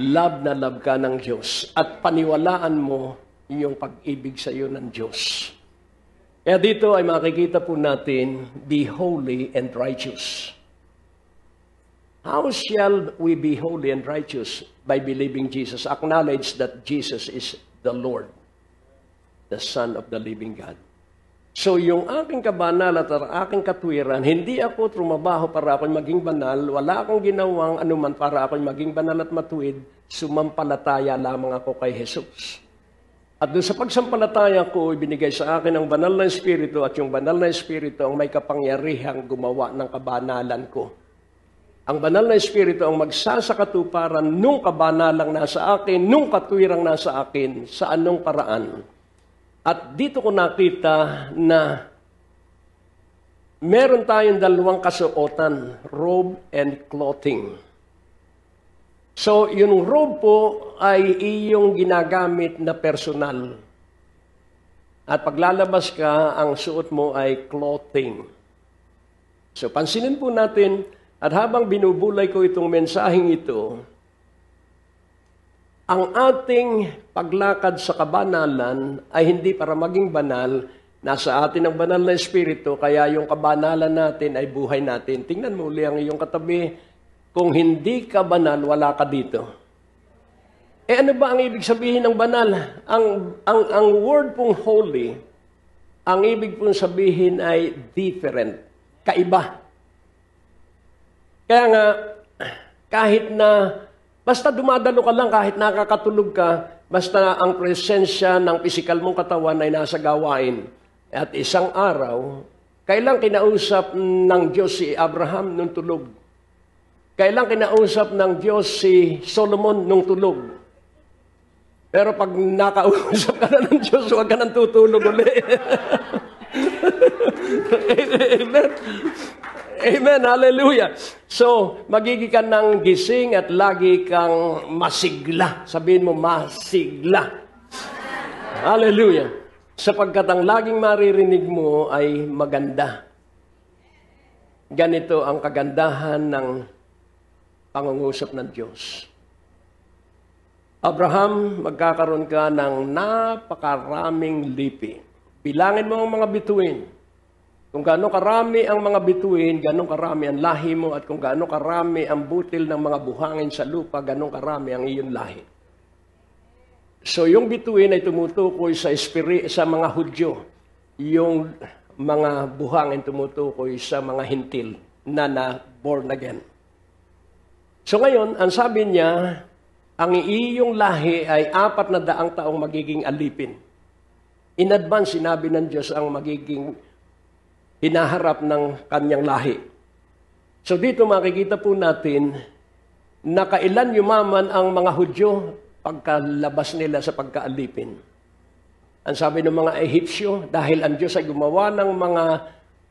S2: Love na love ka ng Diyos. At paniwalaan mo yung pag-ibig sa iyo ng Diyos. Kaya dito ay makikita po natin, be holy and righteous. How shall we be holy and righteous? By believing Jesus. Acknowledge that Jesus is the Lord, the Son of the living God. So, yung aking kabanalan at aking katwiran, hindi ako trumabaho para ako'y maging banal, wala akong ginawang anuman para ako'y maging banal at matuwid, sumampalataya lamang ako kay Jesus. At doon sa pagsampalataya ko, ibinigay sa akin ang banal na Espiritu at yung banal na Espiritu ang may kapangyarihang gumawa ng kabanalan ko. Ang banal na Espiritu ang magsasakatuparan nung kabanalang nasa akin, nung katwirang nasa akin, sa anong paraan. At dito ko nakita na meron tayong dalawang kasuotan, robe and clothing. So, yung robe po ay iyong ginagamit na personal. At paglalabas ka, ang suot mo ay clothing. So, pansinin po natin, at habang binubulay ko itong mensaheng ito, ang ating paglakad sa kabanalan ay hindi para maging banal, nasa atin ang banal na Espiritu, kaya yung kabanalan natin ay buhay natin. Tingnan mo uli ang iyong katabi, kung hindi ka banal, wala ka dito. Ano ba ang ibig sabihin ng banal? Ang word pong holy, ang ibig pong sabihin ay different, kaiba. Kaya nga, kahit na basta dumadalo ka lang, kahit nakakatulog ka, basta ang presensya ng pisikal mong katawan ay nasa gawain. At isang araw, kailang kinausap ng Diyos si Abraham nung tulog? Kailang kinausap ng Diyos si Solomon nung tulog? Pero pag nakausap ka na ng Diyos, huwag ka nang tutulog ulit. Amen. Amen, hallelujah. So, magiging ka ng gising at lagi kang masigla. Sabihin mo, masigla. Hallelujah. Sapagkat ang laging maririnig mo ay maganda. Ganito ang kagandahan ng pangungusap ng Diyos. Abraham, magkakaroon ka ng napakaraming lipi. Bilangin mo ang mga bituin. Kung gaano karami ang mga bituin, gaano karami ang lahi mo, at kung gaano karami ang butil ng mga buhangin sa lupa, gaano karami ang iyong lahi. So yung bituin ay tumutukoy sa mga Hudyo. Yung mga buhangin tumutukoy sa mga hintil na born again. So ngayon, ang sabi niya, ang iyong lahi ay 400 taong magiging alipin. In advance, sinabi ng Diyos ang magiging hinaharap ng kanyang lahi. So dito makikita po natin na kailan yumaman ang mga Hudyo pagkalabas nila sa pagkaalipin. Ang sabi ng mga Ehipsyo, dahil ang Diyos ay gumawa ng mga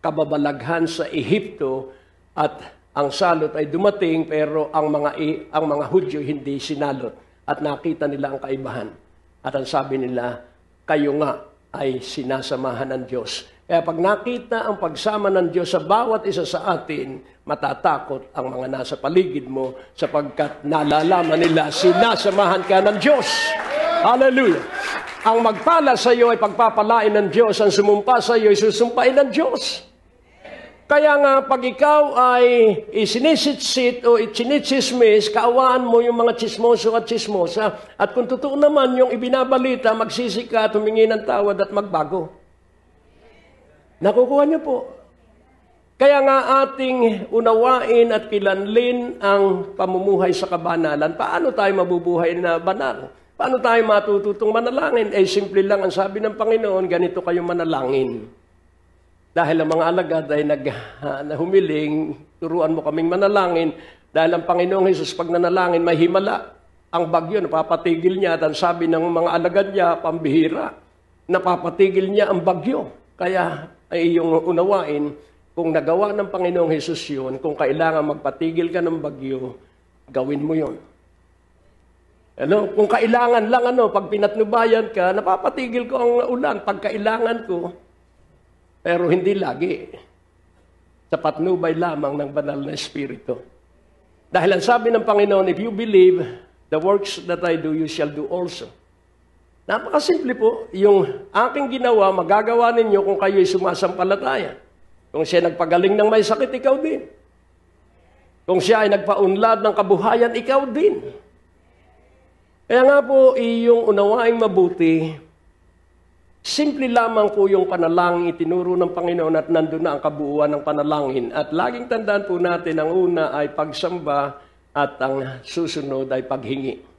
S2: kababalaghan sa Ehipto at ang salot ay dumating pero ang mga Hudyo hindi sinalot at nakita nila ang kaibahan. At ang sabi nila, kayo nga ay sinasamahan ng Diyos. Kaya pag nakita ang pagsama ng Diyos sa bawat isa sa atin, matatakot ang mga nasa paligid mo sapagkat nalalaman nila sinasamahan ka ng Diyos. Hallelujah! Ang magpala sa iyo ay pagpapalain ng Diyos, ang sumumpa sa iyo ay susumpain ng Diyos. Kaya nga, pag ikaw ay isinisitsit o itinitsismis, kaawaan mo yung mga chismoso at chismosa. At kung totoo naman yung ibinabalita, magsisika at humingi ng tawad at magbago. Nakukuha niyo po. Kaya nga ating unawain at kilanlin ang pamumuhay sa kabanalan. Paano tayo mabubuhay na banal? Paano tayo matututong manalangin? Simple lang ang sabi ng Panginoon, ganito kayo manalangin. Dahil ang mga alagad ay humiling, turuan mo kaming manalangin. Dahil ang Panginoong Hesus, pag nanalangin, may himala. Ang bagyo, napapatigil niya. At ang sabi ng mga alagad niya, pambihira, napapatigil niya ang bagyo. Kaya ay iyong unawain, kung nagawa ng Panginoong Hesus yun, kung kailangan magpatigil ka ng bagyo, gawin mo yun. Kung kailangan lang, pag pinatnubayan ka, napapatigil ko ang ulan. Pag kailangan ko, pero hindi lagi. Sa patnubay lamang ng banal na Espiritu. Dahil ang sabi ng Panginoon, if you believe, the works that I do, you shall do also. Napakasimple po, yung aking ginawa, magagawa ninyo kung kayo'y sumasampalataya. Kung siya nagpagaling ng may sakit, ikaw din. Kung siya ay nagpaunlad ng kabuhayan, ikaw din. Kaya nga po, iyong unawaing mabuti, simple lamang po yung panalangin itinuro ng Panginoon at nandun na ang kabuuan ng panalangin. At laging tandaan po natin, ang una ay pagsamba at ang susunod ay paghingi.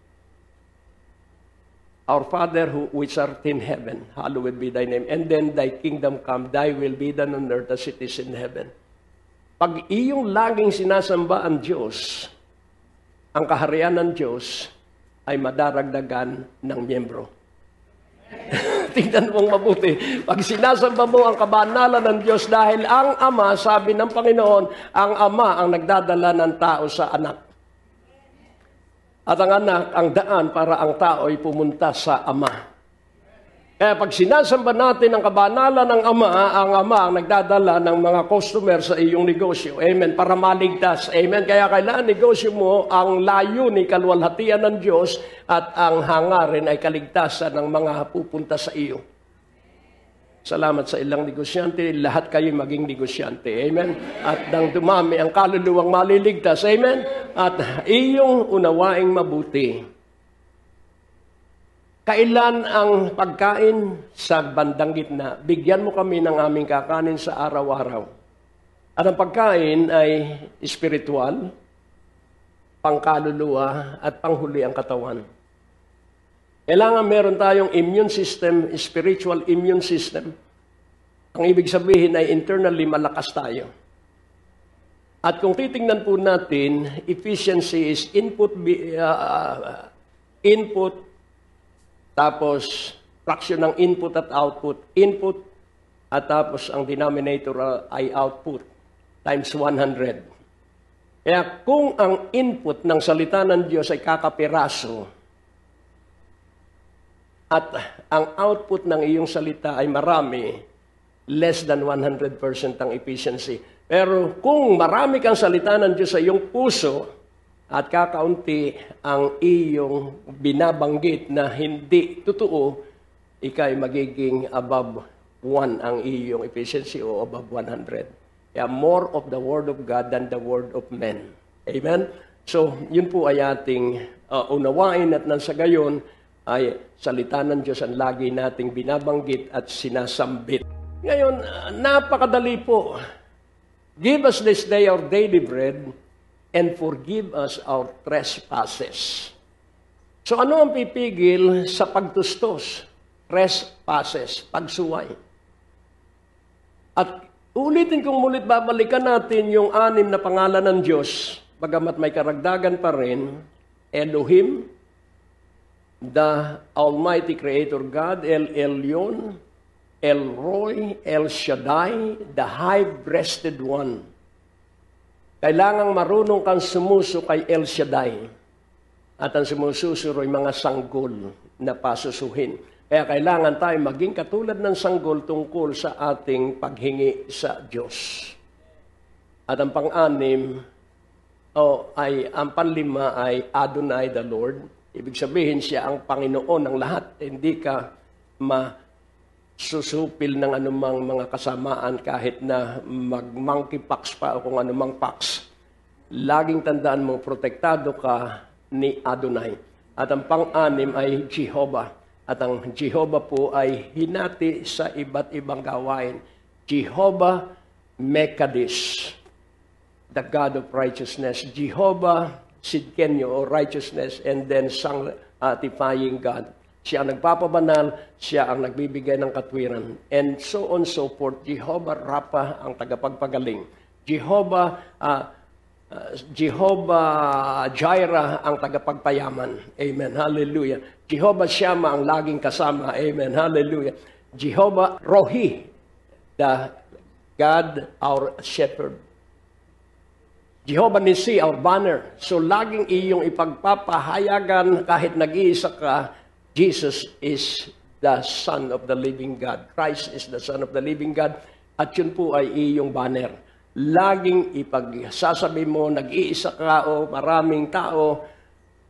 S2: Our Father which art in heaven, hallowed be thy name. And then thy kingdom come, thy will be done on earth as it is in heaven. Pag iyong laging sinasamba ang Diyos, ang kaharian ng Diyos ay madaragdagan ng miyembro. Tingnan mong mabuti. Pag sinasamba mo ang kabanalan ng Diyos dahil ang Ama, sabi ng Panginoon, ang Ama ang nagdadala ng tao sa anak. At ang anak, ang daan para ang tao ay pumunta sa Ama. Kaya pag sinasamba natin ang kabanalan ng Ama, ang Ama ang nagdadala ng mga customer sa iyong negosyo. Amen. Para maligtas. Amen. Kaya kailangan negosyo mo ang layunin, kaluwalhatian ng Diyos at ang hangarin ay kaligtasan ng mga pupunta sa iyo. Salamat sa ilang negosyante. Lahat kayo maging negosyante. Amen. At nang dumami ang kaluluwang maliligtas. Amen. At iyong unawaing mabuti. Kailan ang pagkain sa bandang gitna? Bigyan mo kami ng aming kakanin sa araw-araw. At ang pagkain ay espiritual, pangkaluluwa, at panghuli ang katawan. Kailangan meron tayong immune system, spiritual immune system. Ang ibig sabihin ay internally malakas tayo. At kung titingnan po natin, efficiency is input, tapos fraction ng input at output. Input, at tapos ang denominator ay output, times 100. Kaya kung ang input ng salita ng Diyos ay kakapiraso, at ang output ng iyong salita ay marami, less than 100% ang efficiency. Pero kung marami kang salita ng Diyos sa iyong puso, at kakaunti ang iyong binabanggit na hindi totoo, ikay magiging above 1 ang iyong efficiency o above 100. Kaya more of the Word of God than the Word of men. Amen? So, yun po ay ating unawain at nang sa gayon ay salita ng Diyos ang lagi nating binabanggit at sinasambit. Ngayon, napakadali po. Give us this day our daily bread and forgive us our trespasses. So ano ang pipigil sa pagtustos? Trespasses, pagsuway. At ulitin kong mulit, babalikan natin yung 6 na pangalan ng Diyos, bagamat may karagdagan pa rin, Elohim, the Almighty Creator God, El Elyon, El Roy, El Shaddai, the High-Breasted One. Kailangang marunong kang sumuso kay El Shaddai. At ang sumususo ay mga sanggol na pasusuhin. Kaya kailangan tayo maging katulad ng sanggol tungkol sa ating paghingi sa Diyos. At ang ang panlima ay Adonai the Lord. Ibig sabihin siya ang Panginoon ng lahat. Hindi ka susupil ng anumang mga kasamaan kahit na mag-monkeypox pa o kung anumang pox. Laging tandaan mo, protektado ka ni Adonai. At ang pang-6 ay Jehovah. At ang Jehovah po ay hinati sa iba't ibang gawain. Jehovah Mekadesh, the God of righteousness. Jehovah Sidkenyo, or righteousness, and then sanctifying God. Siya ang nagpapabanal, siya ang nagbibigay ng katwiran. And so on so forth. Jehovah Rapha ang tagapagpagaling. Jehovah Jireh ang tagapagpayaman. Amen. Hallelujah. Jehovah Shammah ang laging kasama. Amen. Hallelujah. Jehovah Rohi, the God, our shepherd. Jehovah Nissi, our banner. So laging iyong ipagpapahayagan kahit nag-iisa ka, Jesus is the Son of the living God. Christ is the Son of the living God. At yun po ay iyong banner. Laging ipagsasabi mo, nag-iisa ka o maraming tao,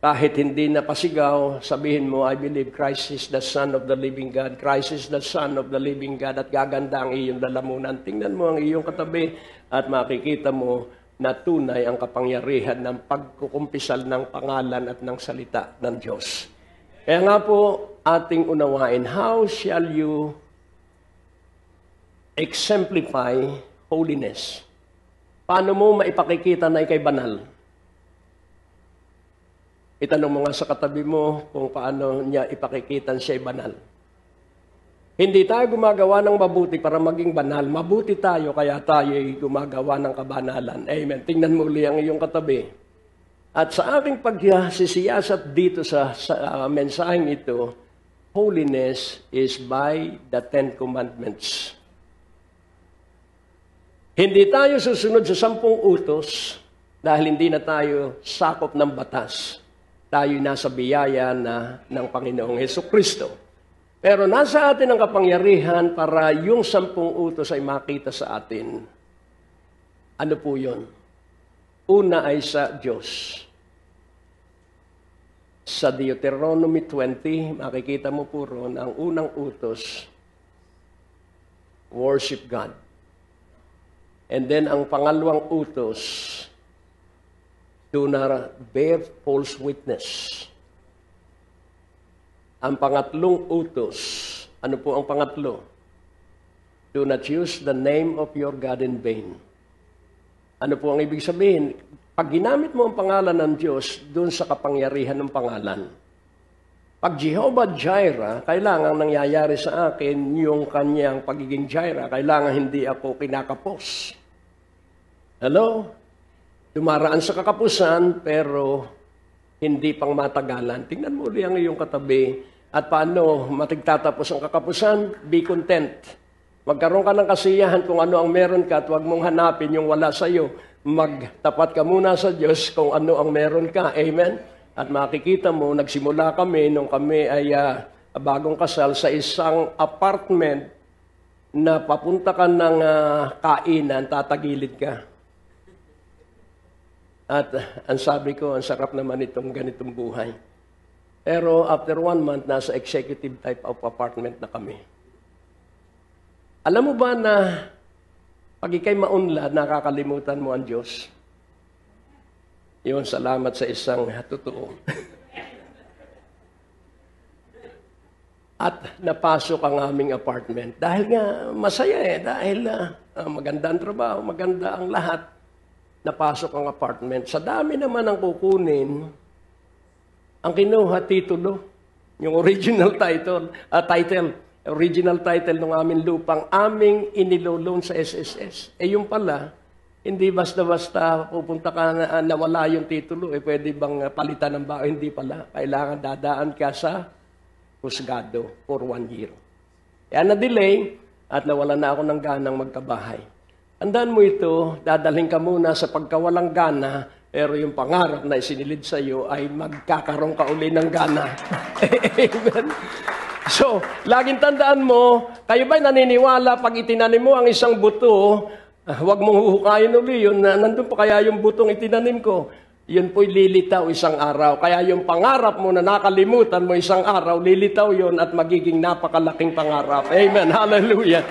S2: kahit hindi napasigaw, sabihin mo, I believe Christ is the Son of the living God. Christ is the Son of the living God. At gaganda ang iyong lalamunan. Tingnan mo ang iyong katabi at makikita mo na tunay ang kapangyarihan ng pagkukumpisal ng pangalan at ng salita ng Diyos. Kaya nga po, ating unawain, how shall you exemplify holiness? Paano mo maipakikita na ikay banal? Itanong mo nga sa katabi mo kung paano niya ipakikita siya'y banal. Hindi tayo gumagawa ng mabuti para maging banal. Mabuti tayo, kaya tayo'y gumagawa ng kabanalan. Amen. Tingnan mo uli ang iyong katabi. At sa aking pagsisiyasat dito sa mensaheng ito, holiness is by the 10 Commandments. Hindi tayo susunod sa 10 utos dahil hindi na tayo sakop ng batas. Tayo'y nasa biyaya na ng Panginoong Hesukristo. Pero nasa atin ang kapangyarihan para yung 10 utos ay makita sa atin. Ano po yun? Una ay sa Diyos. Sa Deuteronomy 20, makikita mo po ron ang unang utos, worship God. And then ang pangalawang utos, do not bear false witness. Ang pangatlong utos, ano po ang pangatlo? Do not use the name of your God in vain. Ano po ang ibig sabihin? Pag ginamit mo ang pangalan ng Diyos, doon sa kapangyarihan ng pangalan. Pag Jehovah Jireh, kailangan nangyayari sa akin yung kanyang pagiging Jireh. Kailangan hindi ako kinakapos. Hello? Dumaraan sa kakapusan, pero hindi pang matagalan. Tingnan mo ulit ang iyong katabi. At paano matigtatapos ang kakapusan? Be content. Magkaroon ka ng kasiyahan kung ano ang meron ka at huwag mong hanapin yung wala sa iyo. Magtapat ka muna sa Diyos kung ano ang meron ka. Amen? At makikita mo, nagsimula kami nung kami ay bagong kasal sa isang apartment na papunta ka ng kainan, tatagilid ka. At ang sabi ko, ang sarap naman itong ganitong buhay. Pero after 1 month, nasa executive type of apartment na kami. Alam mo ba na pag ikay maunlad, nakakalimutan mo ang Diyos? Yun, salamat sa isang totoo. At napasok ang aming apartment. Dahil nga masaya dahil maganda ang trabaho, maganda ang lahat. Napasok ang apartment. Sa dami naman ang kukunin, ang kinuha titulo, yung original title, original title ng aming lupang aming iniloloan sa SSS. Yung pala, hindi basta-basta pupunta ka na nawala yung titulo. Pwede bang palitan ng bahay? Hindi pala. Kailangan dadaan ka sa husgado for 1 year. Kaya na-delay at nawala na ako ng ganang magkabahay. Tandaan mo ito, dadalhin ka muna sa pagkawalang gana, pero yung pangarap na isinilid sa iyo ay magkakaroon ka uli ng gana. Amen. So, laging tandaan mo, kayo ba'y naniniwala pag itinanim mo ang isang buto, huwag mong huhukayin uli yun, nandun pa kaya yung butong itinanim ko? Yun po'y lilitaw isang araw. Kaya yung pangarap mo na nakalimutan mo isang araw, lilitaw yun at magiging napakalaking pangarap. Amen. Hallelujah.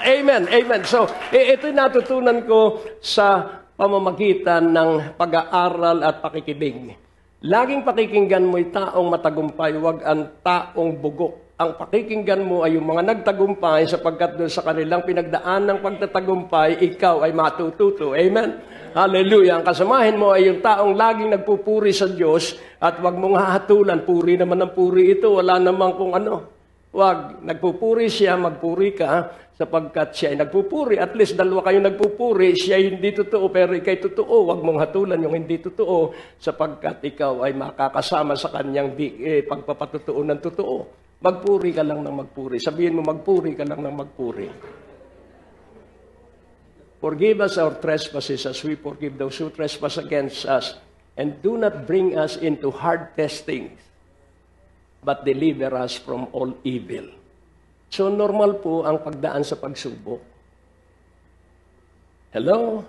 S2: Amen. Amen. So, ito'y natutunan ko sa pamamagitan ng pag-aaral at pakikinig. Laging pakikinggan mo'y taong matagumpay, wag ang taong bugok. Ang pakikinggan mo ay yung mga nagtagumpay sapagkat doon sa kanilang pinagdaan ng pagtatagumpay, ikaw ay matututo. Amen? Hallelujah. Ang kasamahin mo ay yung taong laging nagpupuri sa Diyos at wag mong hahatulan. Puri naman ang puri ito. Wala namang kung ano. Wag. Nagpupuri siya, magpuri ka sapagkat siya ay nagpupuri. At least dalawa kayo nagpupuri. Siya ay hindi totoo pero ikay totoo. Wag mong hatulan yung hindi totoo sapagkat ikaw ay makakasama sa kanyang pagpapatotoo ng totoo. Magpuri ka lang ng magpuri. Sabihin mo, magpuri ka lang ng magpuri. Forgive us our trespasses as we forgive those who trespass against us. And do not bring us into hard testings, but deliver us from all evil. So normal po ang pagdaan sa pagsubok. Hello?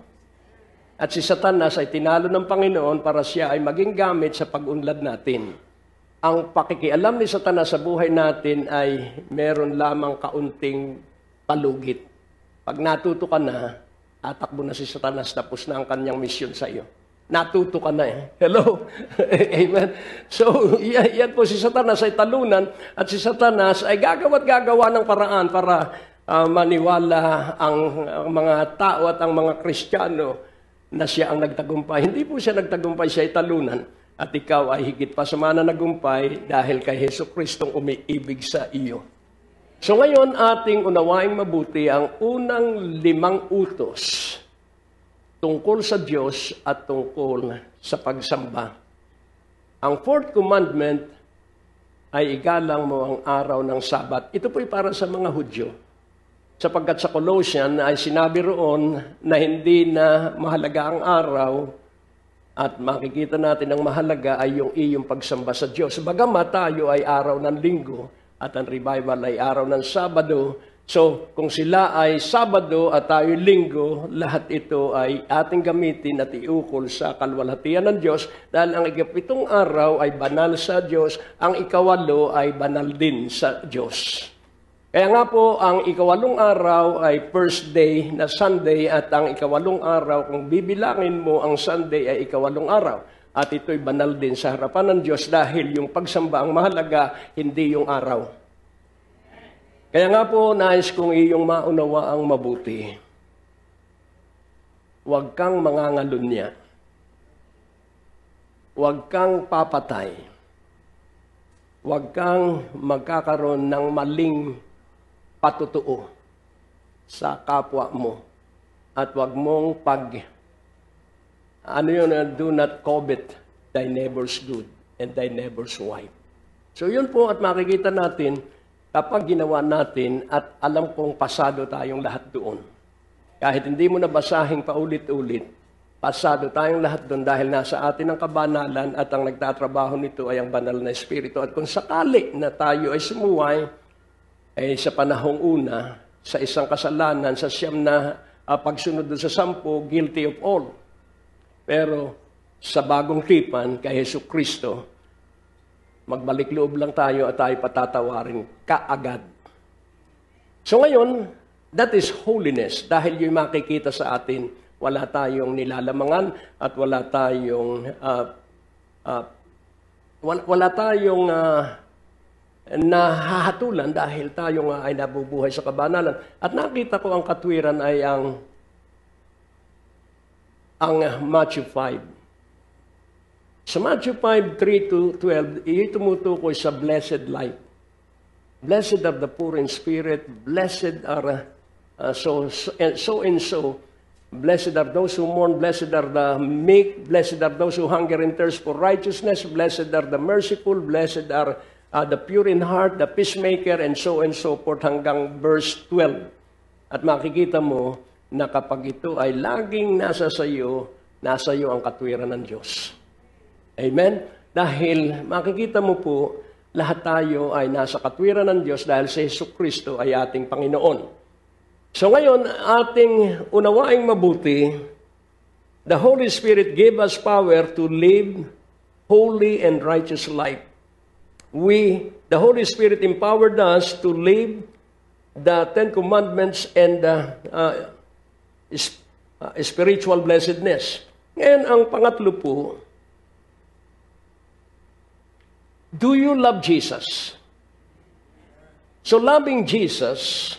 S2: At si Satanas ay tinalo ng Panginoon para siya ay maging gamit sa pag-unlad natin. Ang pakikialam ni Satanas sa buhay natin ay meron lamang kaunting palugit. Pag natuto ka na, tatakbo na si Satanas, tapos na ang kanyang mission sa iyo. Natuto ka na Hello? Amen? So, yan po si Satanas ay talunan at si Satanas ay gagawa ng paraan para maniwala ang mga tao at ang mga Kristiyano na siya ang nagtagumpay. Hindi po siya nagtagumpay, siya ay talunan. At ikaw ay higit pa sa mga nagumpay dahil kay Hesus Kristong umiibig sa iyo. So ngayon, ating unawaing mabuti ang unang 5 utos tungkol sa Diyos at tungkol sa pagsamba. Ang 4th commandment ay igalang mo ang araw ng Sabat. Ito po'y para sa mga Hudyo. Sapagkat sa Colossian ay sinabi roon na hindi na mahalaga ang araw at makikita natin ang mahalaga ay yung iyong pagsamba sa Diyos. Bagamat tayo ay araw ng Linggo, at ang revival ay araw ng Sabado. So, kung sila ay Sabado at tayo Linggo, lahat ito ay ating gamitin at iukol sa kalwalhatian ng Diyos dahil ang 7 araw ay banal sa Diyos, ang 8 ay banal din sa Diyos. Kaya nga po, ang 8 araw ay first day na Sunday at ang 8 araw, kung bibilangin mo ang Sunday ay 8 araw. At ito'y banal din sa harapan ng Diyos dahil yung pagsamba ang mahalaga, hindi yung araw. Kaya nga po, nais kong iyong maunawa ang mabuti. Huwag kang mangangalunya. Huwag kang papatay. Huwag kang magkakaroon ng maling patutuo sa kapwa mo. At huwag mong do not covet thy neighbor's good and thy neighbor's wife. So yun po at makikita natin kapag ginawa natin at alam kong pasado tayong lahat doon. Kahit hindi mo nabasahin paulit-ulit, pasado tayong lahat doon dahil nasa atin ang kabanalan at ang nagtatrabaho nito ay ang banal na Espiritu. At kung sakali na tayo ay sumuway, ay sa panahong una, sa isang kasalanan, sa 9 na pagsunod doon sa 10, guilty of all. Pero sa bagong tipan kay Hesus Kristo, magbalik loob lang tayo at tayo patatawarin kaagad. So ngayon, that is holiness. Dahil yung makikita sa atin, wala tayong nilalamangan at wala tayong nahahatulan dahil tayo nga ay nabubuhay sa kabanalan. At nakita ko ang katwiran ay ang Matthew 5. Sa Matthew 5:3-12, iyon tumutukoy sa blessed life. Blessed are the poor in spirit, blessed are so and so. Blessed are those who mourn, blessed are the meek, blessed are those who hunger and thirst for righteousness, blessed are the merciful, blessed are the pure in heart, the peacemaker, and so forth hanggang verse 12. At makikita mo na kapag ito ay laging nasa iyo ang katwiran ng Diyos. Amen? Dahil makikita mo po, lahat tayo ay nasa katwiran ng Diyos dahil si Hesus Kristo ay ating Panginoon. So ngayon, ating unawaing mabuti, the Holy Spirit gave us power to live holy and righteous life. The Holy Spirit empowered us to live the Ten Commandments and spiritual blessedness. Ngayon, ang pangatlo po, do you love Jesus? So loving Jesus,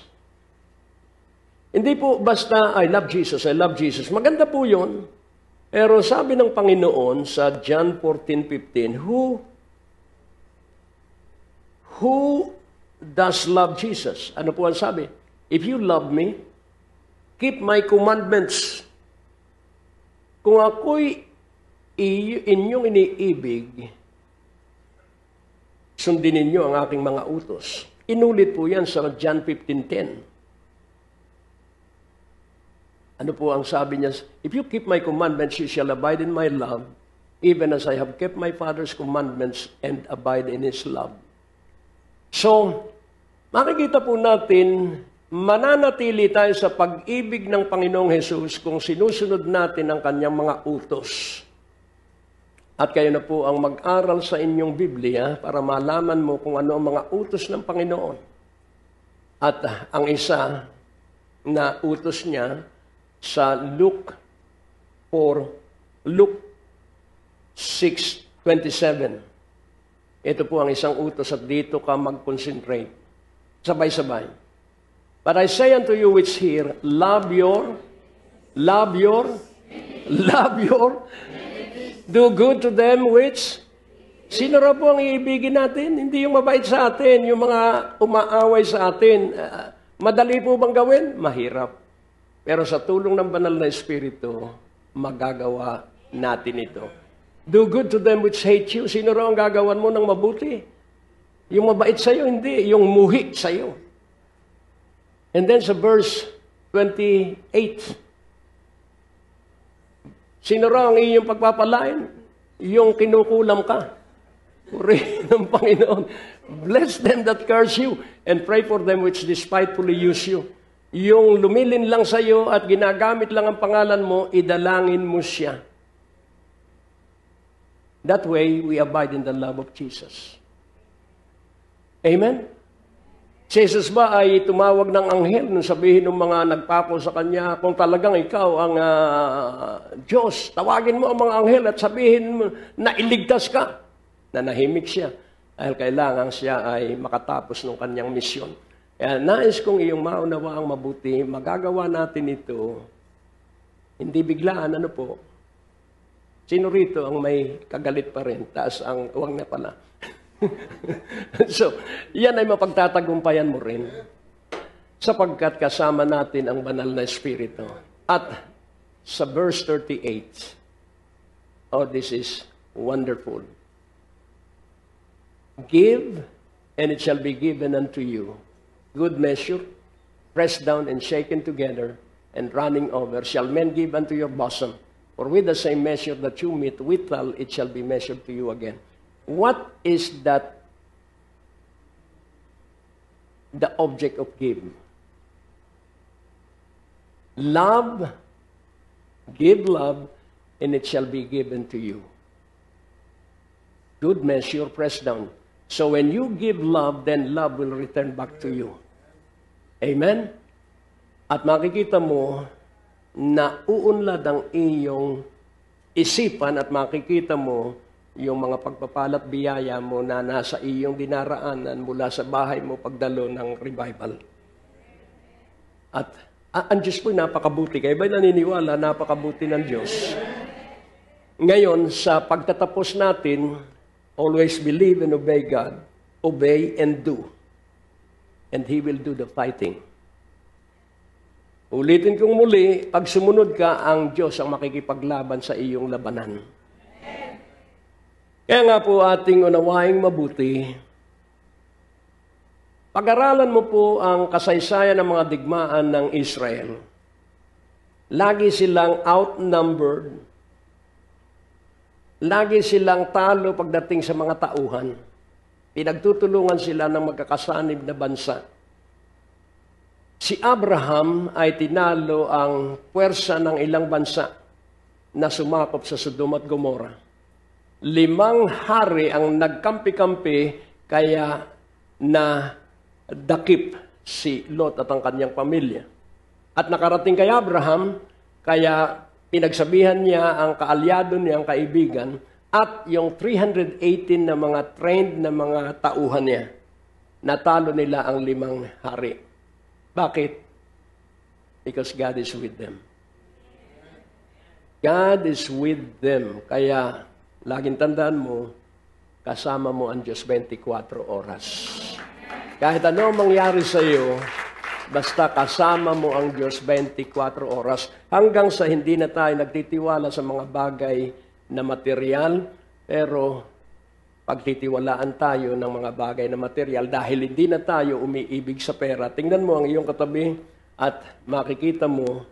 S2: hindi po basta, I love Jesus, I love Jesus. Maganda po yun. Pero sabi ng Panginoon sa John 14:15, who does love Jesus? Ano po ang sabi? If you love me, keep my commandments. Kung ako'y inyong iniibig, sundin ninyo ang aking mga utos. Inulit po yan sa John 15:10. Ano po ang sabi niya? If you keep my commandments, you shall abide in my love, even as I have kept my Father's commandments and abide in His love. So, makikita po natin, mananatili tayo sa pag-ibig ng Panginoong Hesus kung sinusunod natin ang kanyang mga utos. At kayo na po ang mag-aral sa inyong Biblia para malaman mo kung ano ang mga utos ng Panginoon. At ang isa na utos niya sa Luke 6:27. Ito po ang isang utos at dito ka mag-concentrate. Sabay-sabay. But I say unto you which hear, love your, do good to them which, sino raw po ang iibigin natin? Hindi yung mabait sa atin, yung mga umaaway sa atin. Madali po bang gawin? Mahirap. Pero sa tulong ng banal na Espiritu, magagawa natin ito. Do good to them which hate you. Sino raw ang gagawan mo ng mabuti? Yung mabait sa'yo, hindi. Yung muhi sa'yo. And then sa verse 28, sino raw ang iyong pagpapalain? Yung kinukulam ka. Puri ng Panginoon. Bless them that curse you and pray for them which despitefully use you. Yung lumilin lang sa iyo at ginagamit lang ang pangalan mo, idalangin mo siya. That way, we abide in the love of Jesus. Amen? Si Jesus ba ay tumawag ng anghel nung sabihin ng mga nagpako sa kanya, kung talagang ikaw ang Diyos, tawagin mo ang mga anghel at sabihin mo na iligtas ka. Nanahimik siya dahil kailangan siya ay makatapos ng kanyang misyon. Kaya nais kong iyong maunawa ang mabuti, magagawa natin ito, hindi biglaan, ano po? Sino rito ang may kagalit pa rin, taas ang uwang na pala? So, yan ay mapagtatagumpayan mo rin, sapagkat kasama natin ang banal na Espiritu. At sa verse 38, oh, this is wonderful. Give, and it shall be given unto you. Good measure, pressed down and shaken together, and running over, shall men give unto your bosom. For with the same measure that you meet withal, it shall be measured to you again. What is that? The object of giving. Love, give love, and it shall be given to you. Good measure, pressed down. So when you give love, then love will return back to you. Amen? At makikita mo na uunlad ang iyong isipan at makikita mo yung mga pagpapalat biyaya mo na nasa iyong dinaraanan mula sa bahay mo pagdalo ng revival. At ang Diyos po'y napakabuti. Kayo ba'y naniniwala, napakabuti ng Diyos? Ngayon, sa pagtatapos natin, always believe and obey God. Obey and do. And He will do the fighting. Ulitin kong muli, pag sumunod ka, ang Diyos ang makikipaglaban sa iyong labanan. Kaya nga po ating unawaing mabuti, pag-aralan mo po ang kasaysayan ng mga digmaan ng Israel. Lagi silang outnumbered. Lagi silang talo pagdating sa mga tauhan. Pinagtutulungan sila ng magkakasanib na bansa. Si Abraham ay tinalo ang puwersa ng ilang bansa na sumakop sa Sodom at Gomorrah. 5 hari ang nagkampi-kampi kaya na dakip si Lot at ang kanyang pamilya. At nakarating kay Abraham, kaya pinagsabihan niya ang kaalyado niya, ang kaibigan, at yung 318 na mga trained na mga tauhan niya. Natalo nila ang 5 hari. Bakit? Because God is with them. God is with them. Kaya, laging tandaan mo, kasama mo ang Diyos 24 oras. Kahit ano mangyari sa iyo, basta kasama mo ang Diyos 24 oras. Hanggang sa hindi na tayo nagtitiwala sa mga bagay na material, pero pagtitiwalaan tayo ng mga bagay na material dahil hindi na tayo umiibig sa pera. Tingnan mo ang iyong katabi at makikita mo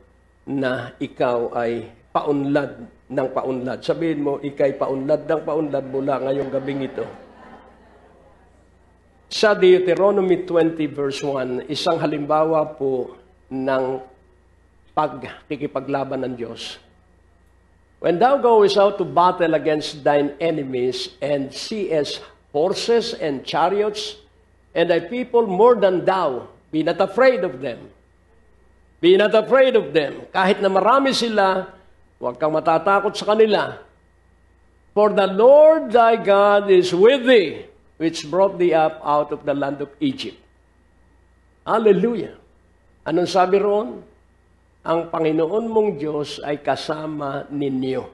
S2: na ikaw ay paunlad ng paunlad. Sabihin mo, ikay paunlad ng paunlad mula ngayong gabing ito. Sa Deuteronomy 20 verse 1, isang halimbawa po ng pagkikipaglaban ng Diyos. When thou goest out to battle against thine enemies, and seest horses and chariots, and thy people more than thou, be not afraid of them. Be not afraid of them. Kahit na marami sila, huwag kang matatakot sa kanila. For the Lord thy God is with thee, which brought thee up out of the land of Egypt. Hallelujah. Anong sabi roon? Ang Panginoon mong Diyos ay kasama ninyo.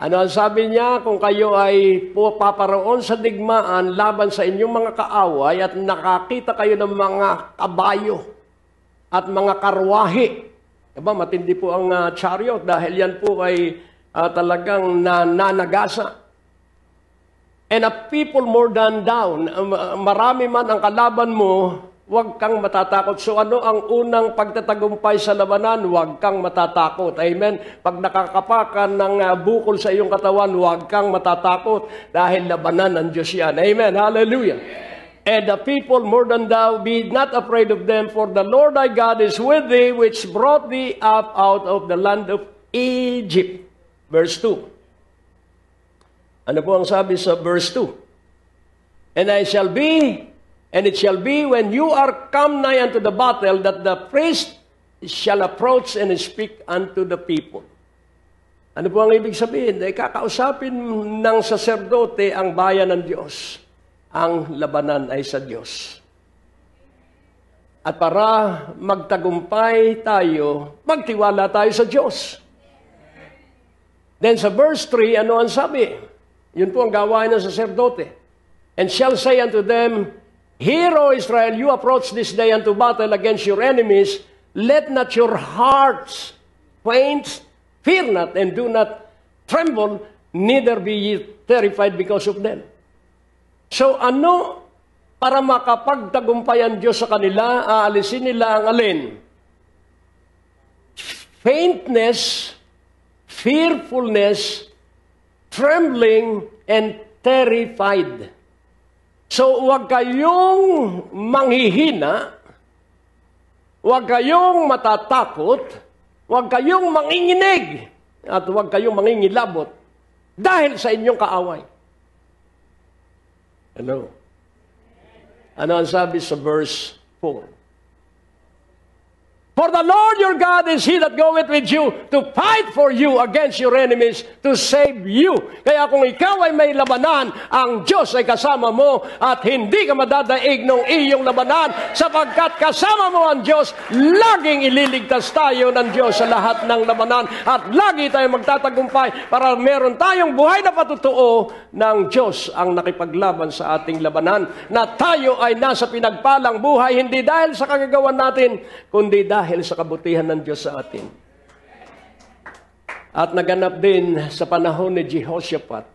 S2: Ano ang sabi niya? Kung kayo ay paparoon sa digmaan laban sa inyong mga kaaway at nakakita kayo ng mga kabayo at mga karwahe. Diba, matindi po ang chariot dahil yan po ay talagang nanagasa. And a people more than down, marami man ang kalaban mo, huwag kang matatakot. So ano ang unang pagtatagumpay sa labanan? Huwag kang matatakot. Amen? Pag nakakapakan ng bukol sa iyong katawan, huwag kang matatakot dahil labanan ng Diyos yan. Amen? Hallelujah. And the people more than thou, be not afraid of them, for the Lord thy God is with thee, which brought thee up out of the land of Egypt. Verse 2. Ano po ang sabi sa verse 2? And it shall be when you are come nigh unto the battle, that the priest shall approach and speak unto the people. Ano po ang ibig sabihin? Kakausapin ng saserdote ang bayan ng Diyos. Ang labanan ay sa Diyos. At para magtagumpay tayo, magtiwala tayo sa Diyos. Then sa verse 3, ano ang sabi? Yun po ang gawain ng saserdote. And shall say unto them, Hear, O Israel, you approach this day unto battle against your enemies. Let not your hearts faint, fear not, and do not tremble, neither be ye terrified because of them. So ano, para makapagtagumpay ang Diyos sa kanila, aalisin nila ang alin? Faintness, fearfulness, trembling, and terrified. So, huwag kayong manghihina, huwag kayong matatakot, huwag kayong manginginig. at huwag kayong mangingilabot dahil sa inyong kaaway. Ano? Ano ang sabi sa verse 4? For the Lord your God is He that goeth with you to fight for you against your enemies to save you. Kaya kung ikaw ay may labanan, ang Diyos ay kasama mo at hindi ka madadaig ng iyong labanan sapagkat kasama mo ang Diyos, laging ililigtas tayo ng Diyos sa lahat ng labanan at lagi tayo magtatagumpay para meron tayong buhay na patutuo ng Diyos ang nakipaglaban sa ating labanan na tayo ay nasa pinagpalang buhay hindi dahil sa kagagawan natin, kundi dahil sa kabutihan ng Diyos sa atin. At naganap din sa panahon ni Jehoshaphat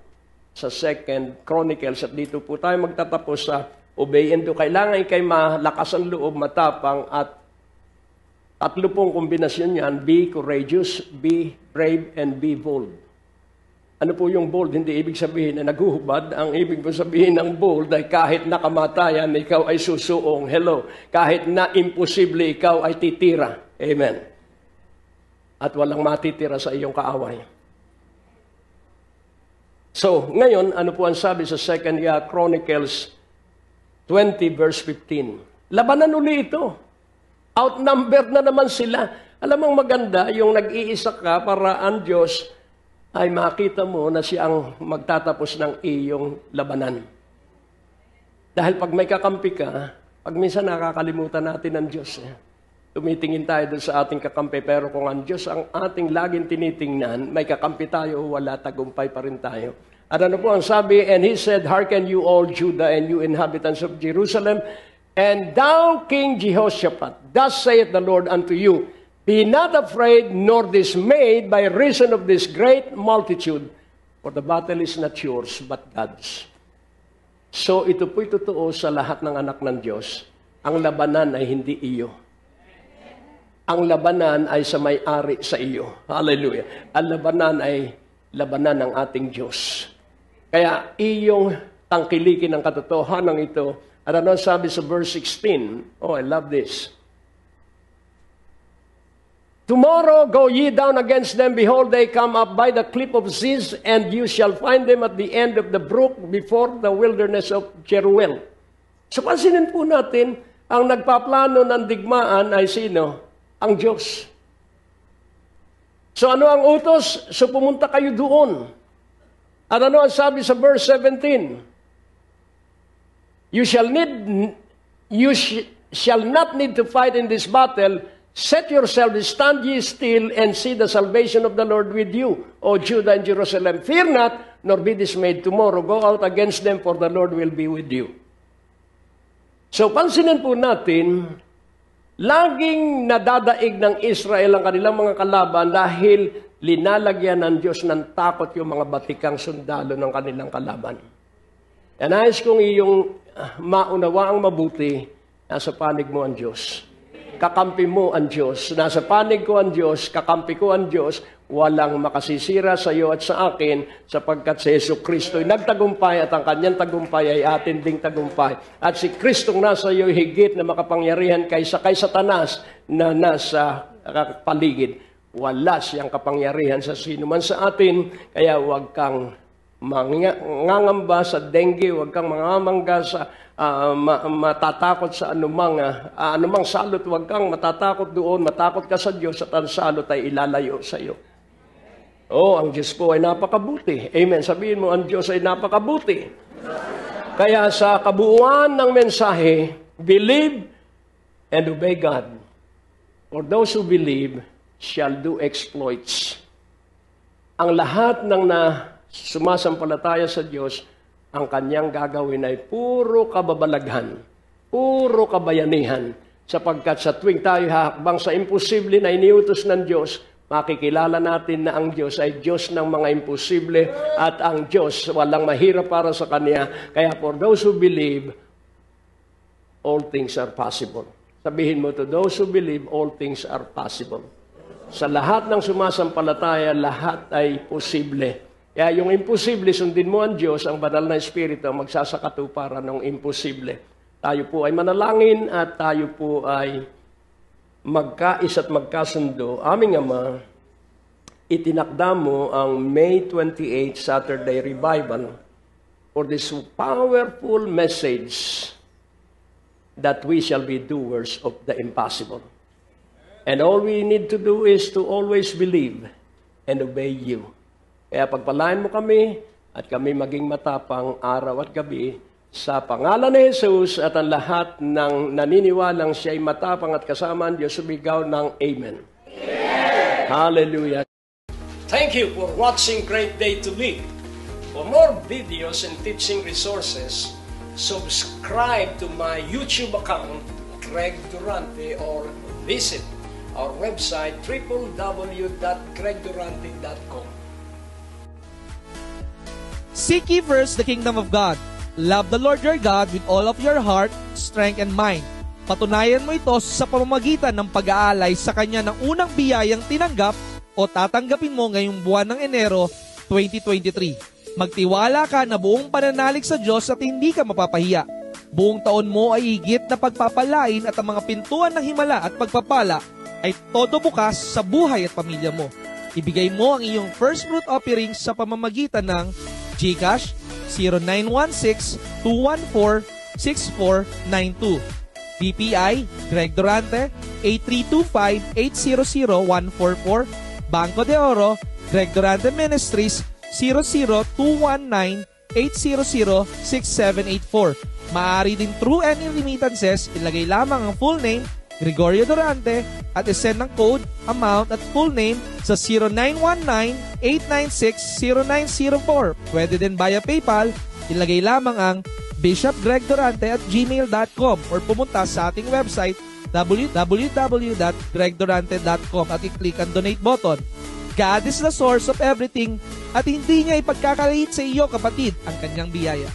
S2: sa 2 Chronicles at dito po tayo magtatapos sa obey and do. Kailangan ikay malakas ang loob, matapang at tatlo pong kombinasyon yan, be courageous, be brave, and be bold. Ano po yung bold? Hindi ibig sabihin na naguhubad. Ang ibig po sabihin ng bold ay kahit na kamatayan, ikaw ay susuong. Hello. Kahit na imposible, ikaw ay titira. Amen. At walang matitira sa iyong kaaway. So, ngayon, ano po ang sabi sa 2 Chronicles 20 verse 15? Labanan uli ito. Outnumbered na naman sila. Alam mong maganda, yung nag-iisa ka para ang Diyos ay makita mo na siya ang magtatapos ng iyong labanan. Dahil pag may kakampi ka, pag minsan nakakalimutan natin ang Diyos. Tumitingin tayo doon sa ating kakampi, pero kung ang Diyos ang ating laging tinitingnan, may kakampi tayo o wala, tagumpay pa rin tayo. At ano po ang sabi? And he said, hearken you all Judah and you inhabitants of Jerusalem, and thou King Jehoshaphat, thus saith the Lord unto you, be not afraid nor dismayed by reason of this great multitude, for the battle is not yours, but God's. So ito po'y totoo sa lahat ng anak ng Diyos. Ang labanan ay hindi iyo. Ang labanan ay sa may-ari sa iyo. Hallelujah. Ang labanan ay labanan ng ating Diyos. Kaya iyong tangkilikin ang katotohanan ito. At ano sabi sa verse 16? Oh, I love this. Tomorrow go ye down against them, behold, they come up by the cliff of Ziz, and you shall find them at the end of the brook before the wilderness of Jeruel. So pansinin po natin, ang nagpaplano ng digmaan ay sino? Ang Diyos. So ano ang utos? So pumunta kayo doon. At ano ang sabi sa verse 17? You shall not need to fight in this battle. Set yourselves, stand ye still, and see the salvation of the Lord with you, O Judah and Jerusalem. Fear not, nor be dismayed. Tomorrow go out against them, for the Lord will be with you. So, pansinin po natin, laging nadadaig ng Israel ang kanilang mga kalaban dahil linalagyan ng Diyos ng takot yung mga batikang sundalo ng kanilang kalaban. And nais kong iyong maunawaang mabuti, nasa panig mo ang Diyos. Kakampi mo ang Diyos. Nasa panig ko ang Diyos, kakampi ko ang Diyos, walang makasisira sa iyo at sa akin sapagkat si Yesu Kristo ay nagtagumpay at ang kanyang tagumpay ay atin ding tagumpay. At si Kristong nasa iyo higit na makapangyarihan kaysa kay Satanas na nasa paligid. Wala siyang kapangyarihan sa sino man sa atin, kaya huwag kang mangangamba sa dengue, huwag kang mangamangga sa matatakot sa anumang salot, huwag kang matatakot doon, matakot ka sa Diyos at ang salot ay ilalayo sa iyo. Oh, ang Diyos po ay napakabuti. Amen. Sabihin mo, ang Diyos ay napakabuti. Kaya sa kabuuan ng mensahe, believe and obey God. For those who believe shall do exploits. Ang lahat ng sumasampalataya sa Diyos, ang kanyang gagawin ay puro kababalaghan, puro kabayanihan, sapagkat sa tuwing tayo hakbang sa imposible na iniutos ng Diyos, makikilala natin na ang Diyos ay Diyos ng mga imposible at ang Diyos walang mahirap para sa Kanya. Kaya for those who believe, all things are possible. Sabihin mo, to those who believe, all things are possible. Sa lahat ng sumasampalataya, lahat ay posible. Kaya yung imposible, sundin mo ang Diyos, ang banal na Espiritu, magsasakatuparan ng imposible. Tayo po ay manalangin at tayo po ay magkais at magkasundo. Aming Ama, itinakda mo ang May 28 Saturday Revival for this powerful message that we shall be doers of the impossible. And all we need to do is to always believe and obey you. Kaya pagpalain mo kami at kami maging matapang araw at gabi sa pangalan ni Jesus at ang lahat ng naniniwalang siya'y matapang at kasama ang Diyos sumigaw ng Amen. Amen. Hallelujah. Thank you for watching Great Day to Live. For more videos and teaching resources, subscribe to my YouTube account, Greg Durante, or visit our website, www.gregdurante.com.
S3: Seek ye first the kingdom of God. Love the Lord your God with all of your heart, strength, and mind. Patunayan mo ito sa pamamagitan ng pag-aalay sa Kanya ng unang biyayang tinanggap o tatanggapin mo ngayong buwan ng Enero 2023. Magtiwala ka na buong pananalig sa Diyos at hindi ka mapapahiya. Buong taon mo ay higit na pagpapalain at ang mga pintuan ng himala at pagpapala ay todo bukas sa buhay at pamilya mo. Ibigay mo ang iyong first fruit offering sa pamamagitan ng GCash 0916-214-6492. BPI Greg Durante 8325-800-144. Banco de Oro Greg Durante Ministries 00219-800-6784. Maaari din through any remittances, ilagay lamang ang full name Gregorio Durante at isend ng code, amount at full name sa 0919-896-0904. Pwede din via PayPal, ilagay lamang ang bishopgregdurante@gmail.com or pumunta sa ating website www.gregdurante.com at i-click ang donate button. God is the source of everything at hindi niya ipagkakaliit sa iyo, kapatid, ang kanyang biyaya.